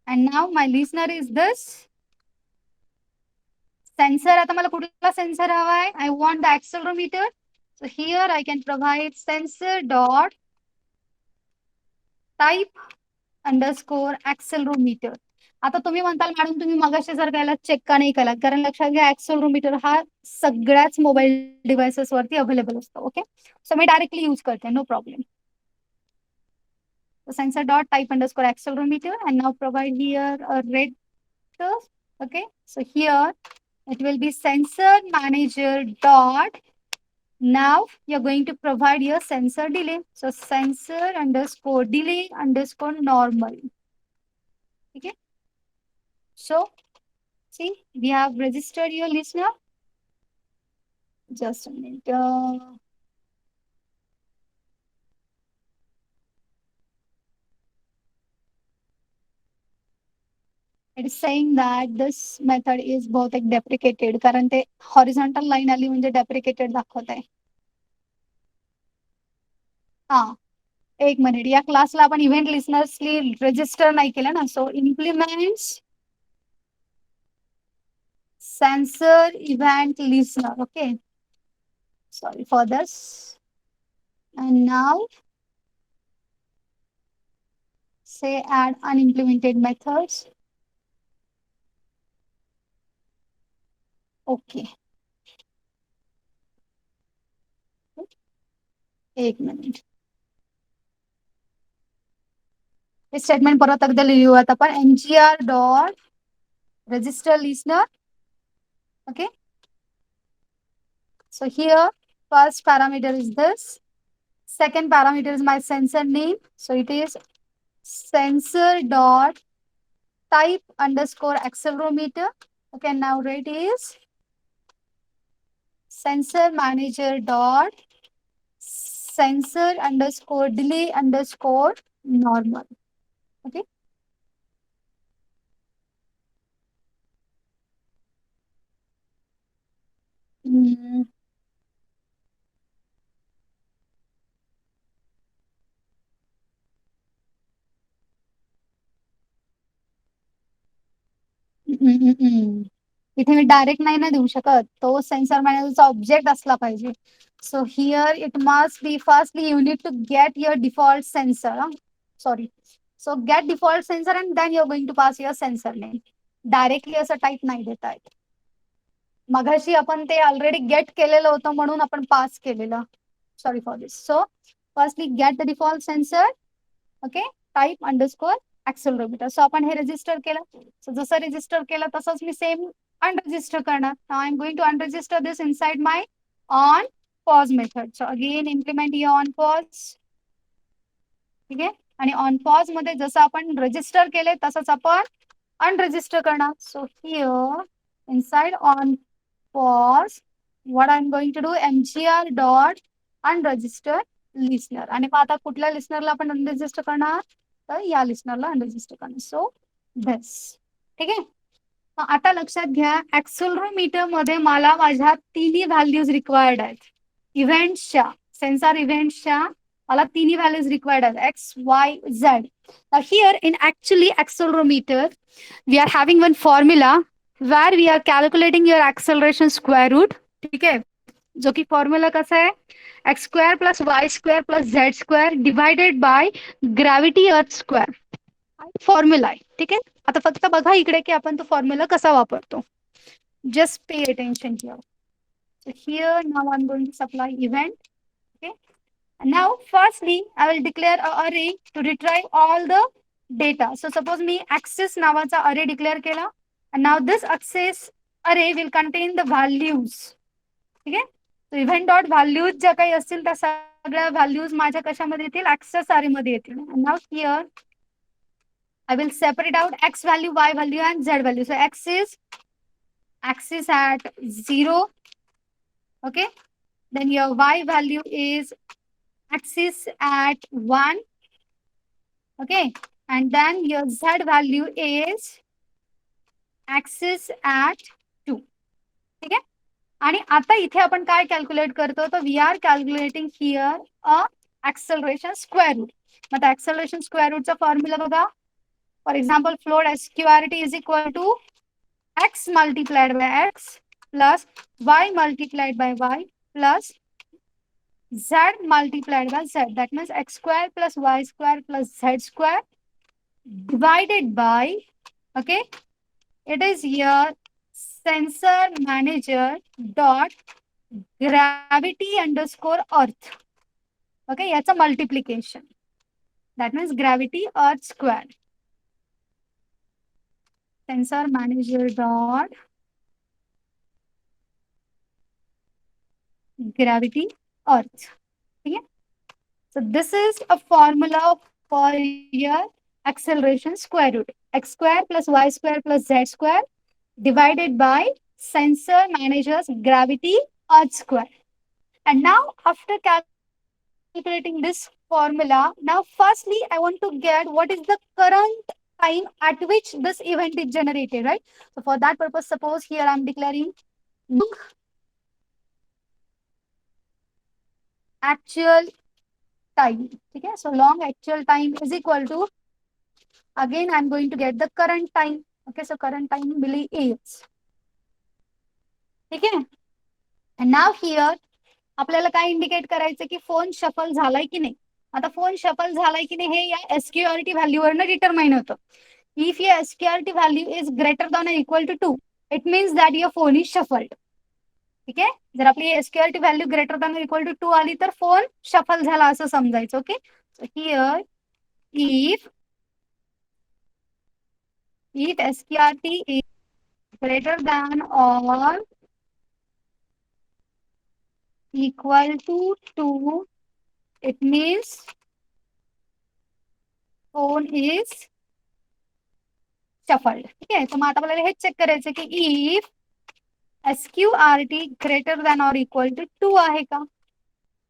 and now my listener is this sensor. आता मला कुठला sensor हवा आहे, I want the accelerometer. So here I can provide sensor dot type underscore accelerometer. आता तुम्ही म्हणताल madam तुम्ही मगाशी जर याला चेक का नाही केला, कारण लक्षात घ्या ऍक्सेलरोमीटर हा सगळ्याच मोबाईल डिव्हाइसेस वरती अवेलेबल असतो. ओके, सो मी डायरेक्टली यूज करते, no problem. Sensor dot type underscore accelerometer, and now provide here a red. Okay, so here it will be sensor manager dot. Now you're going to provide your sensor delay. So sensor underscore delay underscore normal. Okay, so see, we have registered your listener. Just a minute. It is saying that this method is बहुतेक deprecated कारण ते horizontal line आली म्हणजे deprecated दाखवत आहे. हा, एक minute, या क्लासला आपण इव्हेंट लिस्नर्सली रजिस्टर नाही केलं ना, सो implements sensor event listener. Okay, sorry for this. And now say add unimplemented methods. Okay, एक मिनिट, हे स्टेटमेंट परत एकदा लिहूयात आपण. mgr dot register listener. Okay, so here first parameter is this, second parameter is my sensor name, so it is sensor dot type underscore accelerometer. Okay, now rate is sensor manager dot sensor underscore delay underscore normal. Okay, mm. इथे मी direct नाही ना देऊ शकत, तो sensor मॅनेजरचा object असला पाहिजे. So here it must be firstly you need to get your default sensor. Sorry, so get default sensor and then you are going to pass your sensor name. Directly असं type नाही देता येत. मगाशी आपण ते already gate केलेलं होतं म्हणून आपण पास केलेलं. Sorry for this. So firstly get the default sensor. Okay, type underscore accelerometer. So आपण हे रजिस्टर केलं. सो जसं रजिस्टर केलं तसंच मी सेम अनरजिस्टर करणार. Now I am going to unregister this inside my on pause method. So again implement ये on pause. ठीक आहे, आणि ऑन पॉज मध्ये जसं आपण रजिस्टर केले तसंच आपण अनरजिस्टर करणार. So here inside on pause, what I'm going to do, mgr dot unregister listener. आणि मग आता कुठल्या लिस्नरला आपण अनरजिस्टर करणार, तर या लिस्नरला अनरजिस्टर करणार. So this. ठीक आहे, मग आता लक्षात घ्या, ऍक्सेलरोमीटर मध्ये मला माझ्या तिन्ही व्हॅल्यूज रिक्वायर्ड आहेत. इव्हेंट्सच्या, सेन्सर इव्हेंट्सच्या मला तिन्ही व्हॅल्यूज रिक्वायर्ड आहेत, x Y z. Here in actually accelerometer we are having one formula where we are calculating your acceleration square root. ठीक है, जो कि फॉर्मूला कसा है, X square plus Y square plus Z square divided by gravity earth square. Formula आहे. ठीक आहे, आता फक्त बघा इकडे की आपण तो फॉर्म्युला कसा वापरतो. Just pay attention here. So here now I'm going to supply event. Okay, and now firstly I will declare a array to retrieve all the data. So suppose me access नावाचा array declare केला. And now this access array will contain the values. ठीक आहे, so event dot values ज्या काही असतील त्या सगळ्या values माझ्या कशामध्ये येतील, ऍक्सेस अरे मध्ये येतील. And now here I will separate out x value, y value and z value. So x is axis at 0. Okay, then your y value is axis at 1. Okay, and then your z value is axis at 2. ठीक आहे, आणि आता इथे आपण काय calculate करतो, तर we are calculating here a acceleration square root. मग ऍक्सेलरेशन स्क्वेअर रूटचा फॉर्म्युला बघा. For example float SQRT is equal to x multiplied by x plus y multiplied by y plus z multiplied by z. That means x square plus y square plus z square divided by, okay, it is here sensor manager dot gravity underscore earth. Okay, याचा multiplication. That means gravity earth square. Sensor manager dot gravity earth. Okay, so this is a formula for your acceleration square root. X square plus y square plus z square divided by sensor manager's gravity earth square. And now after calculating this formula, now firstly I want to get what is the current time at which this event is generated, right? So for that purpose, suppose here I'm declaring actual time. Okay, so long actual time is equal to, again I'm going to get the current time. Okay, so current time really is. ठीक आहे. And now here आपल्याला काय indicate करायचं की phone shuffle झालाय की नाही. आता फोन शफल झालाय की नाही हे या एसक्यूआरटी व्हॅल्यूवरनं डिटरमाइन होतं. If your SQRT value is greater than or equal to 2, it means that your phone is shuffled. ठीक आहे. जर आपली SQRT value greater than equal to 2 आली तर फोन शफल झाला असं समजायचं. Okay, so here if SQRT is greater than or equal to 2, it means phone is shuffled. ठीक आहे. तर मग आता आपल्याला हेच चेक करायचं की if SQRT greater than or equal to 2 आहे का.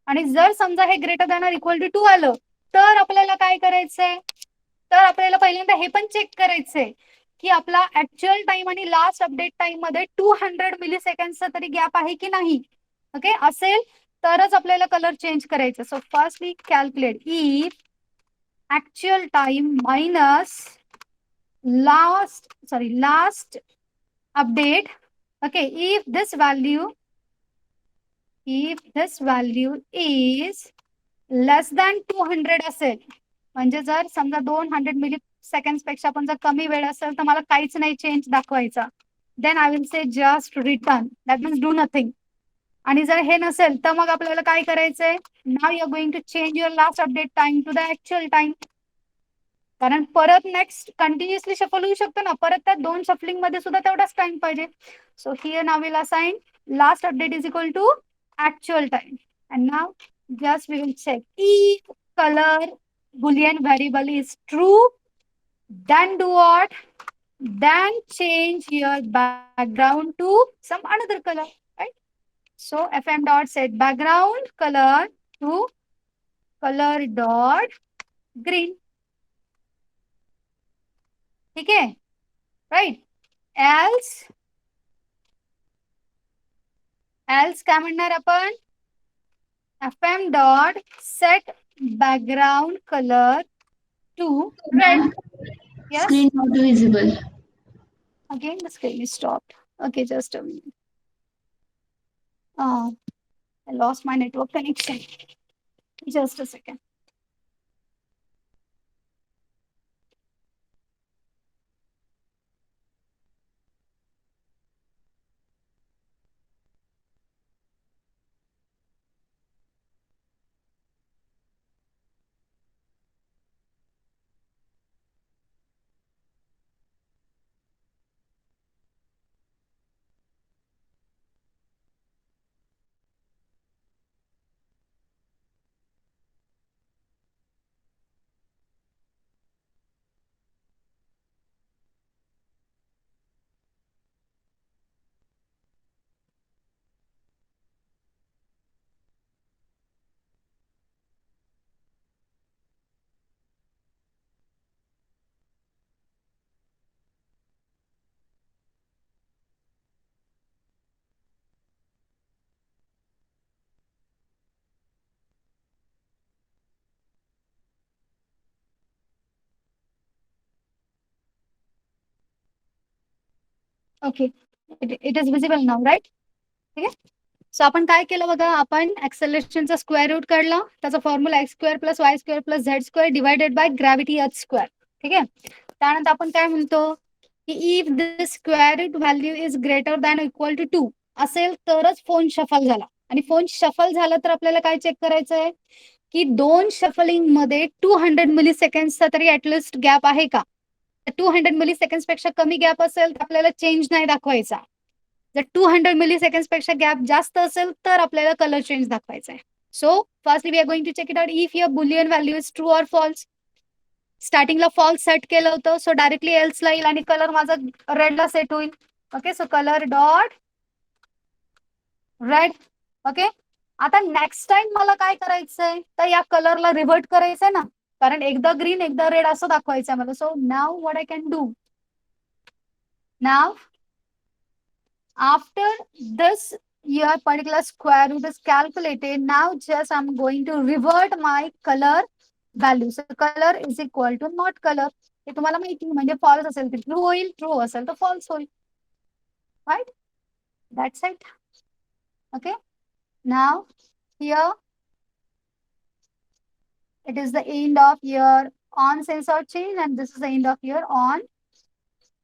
आणि जर समजा हे greater than or equal to 2 आलं तर आपल्याला काय करायचंय, तर आपल्याला पहिल्यांदा हे पण चेक करायचंय की आपला ऍक्च्युअल टाइम आणि लास्ट अपडेट टाइम मध्ये 200 मिली सेकंडचा तरी गॅप आहे की नाही. ओके, असेल तरच आपल्याला कलर चेंज करायचं. So firstly calculate if actual time minus last update. Okay, if this value is less than 200 असेल, म्हणजे जर समजा 200 मिली सेकंड पेक्षा पण जर कमी वेळ असेल तर मला काहीच नाही चेंज दाखवायचा, then I will say just return, that means do nothing. आणि जर हे नसेल तर मग आपल्याला काय करायचंय, now you are going to change your last update time to the actual time. कारण परत नेक्स्ट कंटिन्युअसली शफल होऊ शकतो ना, परत त्या 2 शफलिंग मध्ये सुद्धा तेवढाच टाइम पाहिजे. So here now will assign last update is equal to actual time. And now just we will check if color boolean variable is true, then do what, then change your background to some another color, right? So fm dot set background color to color dot green. ठीक है, right? else काय म्हणणार आपण, fm dot set background color to red. Yes, Screen not visible. again the screen is stopped. Okay, just a minute. I lost my network connection. Just a second. Okay, it is visible now, right? ठीक आहे. सो आपण काय केलं बघा, आपण ऍक्सेलरेशनचा square root काढला, त्याचा formula X square plus Y square plus Z square divided by gravity H square. ठीक आहे. त्यानंतर आपण काय म्हणतो की if this square root value is greater than equal to 2 असेल तरच फोन शफल झाला. आणि फोन शफल झाला तर आपल्याला काय चेक करायचंय की 2 शफलिंग मध्ये 200 मिली सेकंडचा तरी ऍटलिस्ट गॅप आहे का. 200 मिली सेकंड पेक्षा कमी गॅप असेल तर आपल्याला चेंज नाही दाखवायचा. जर 200 मिली सेकंड पेक्षा गॅप जास्त असेल तर आपल्याला कलर चेंज दाखवायचा आहे. So firstly we are going to check it out if your boolean value is true or false. स्टार्टिंगला फॉल्स सेट केलं होतं, सो डायरेक्टली एल्सला येईल आणि कलर माझा रेडला सेट होईल. Okay, so colour dot red. Okay, आता नेक्स्ट टाइम मला काय करायचंय तर या कलरला रिव्हर्ट करायचंय ना, कारण एकदा ग्रीन एकदा रेड असं दाखवायचं मला. So now what I can do, now after this your particular square root is calculated, now just I'm going to revert my color value. So color is equal to not color. हे तुम्हाला माहिती म्हणजे false असेल तर true होईल, true असेल तर false होईल. Right? That's it. Okay. Now here it is the end of your on sensor change and this is the end of your on.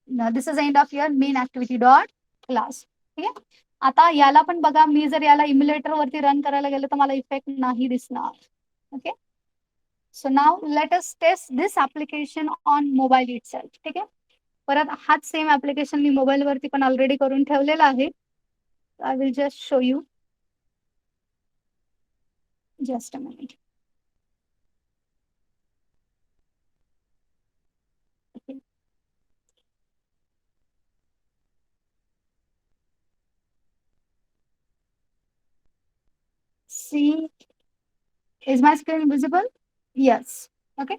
Now this is the end of your main activity dot class. ठीक आहे. आता याला पण बघा, मी जर याला emulator वरती run करायला गेलं तर मला इफेक्ट नाही दिसणार. Okay. So now let us test this application on mobile itself. ठीक आहे. परत हाच सेम ऍप्लिकेशन मी मोबाईल वरती पण ऑलरेडी करून ठेवलेला आहे. आय will just show you. Just a minute. See, is my screen visible? Yes. Okay.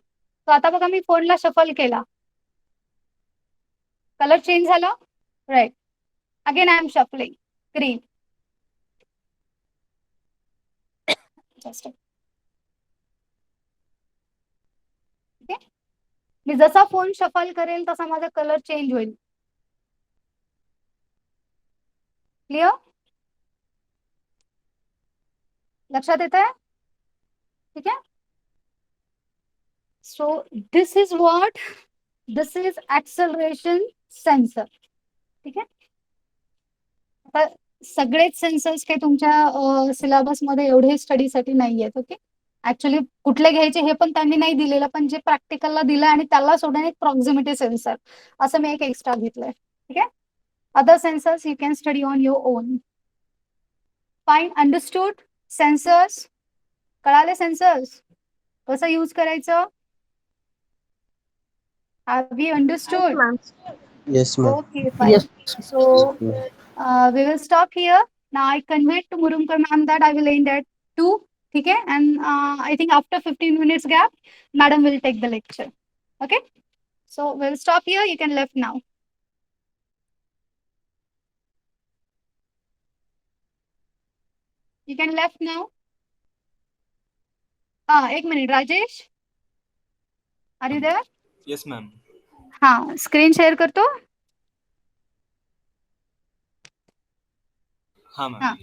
So आता बघा मी फोनला शफल केला, कलर चेंज झाला. Right. Again I am shuffling green. Just okay. मी जसा फोन शफल करेल तसा माझा कलर चेंज होईल. क्लिअर? लक्षात येत आहे? ठीक आहे. सो this is what, this is acceleration sensor. ठीक आहे. आता सगळेच सेन्सर्स काही तुमच्या सिलेबस मध्ये एवढे स्टडीसाठी नाही आहेत. ओके. ऍक्च्युली कुठले घ्यायचे हे पण त्यांनी नाही दिलेलं, पण जे प्रॅक्टिकलला दिलं आणि त्याला सोडून एक प्रॉक्सिमिटी सेन्सर असं मी एक एक्स्ट्रा घेतलंय. ठीक आहे. Other sensors you can study on your own. Fine. Understood? Sensors कळाले? सेन्सर्स कसं यूज करायचं? Have you understood? Yes, ma'am. Okay, fine. Yes. So we will stop here. Now I conveyed to Murumkar ma'am that I will end at 2. Okay, and I think after 15 minutes gap, madam will take the lecture. Okay, so we'll stop here. You can left now. You can left now. एक minute, Rajesh. Are you there? Yes, ma'am. हाँ, screen share करतो. हाँ, ma'am. हाँ.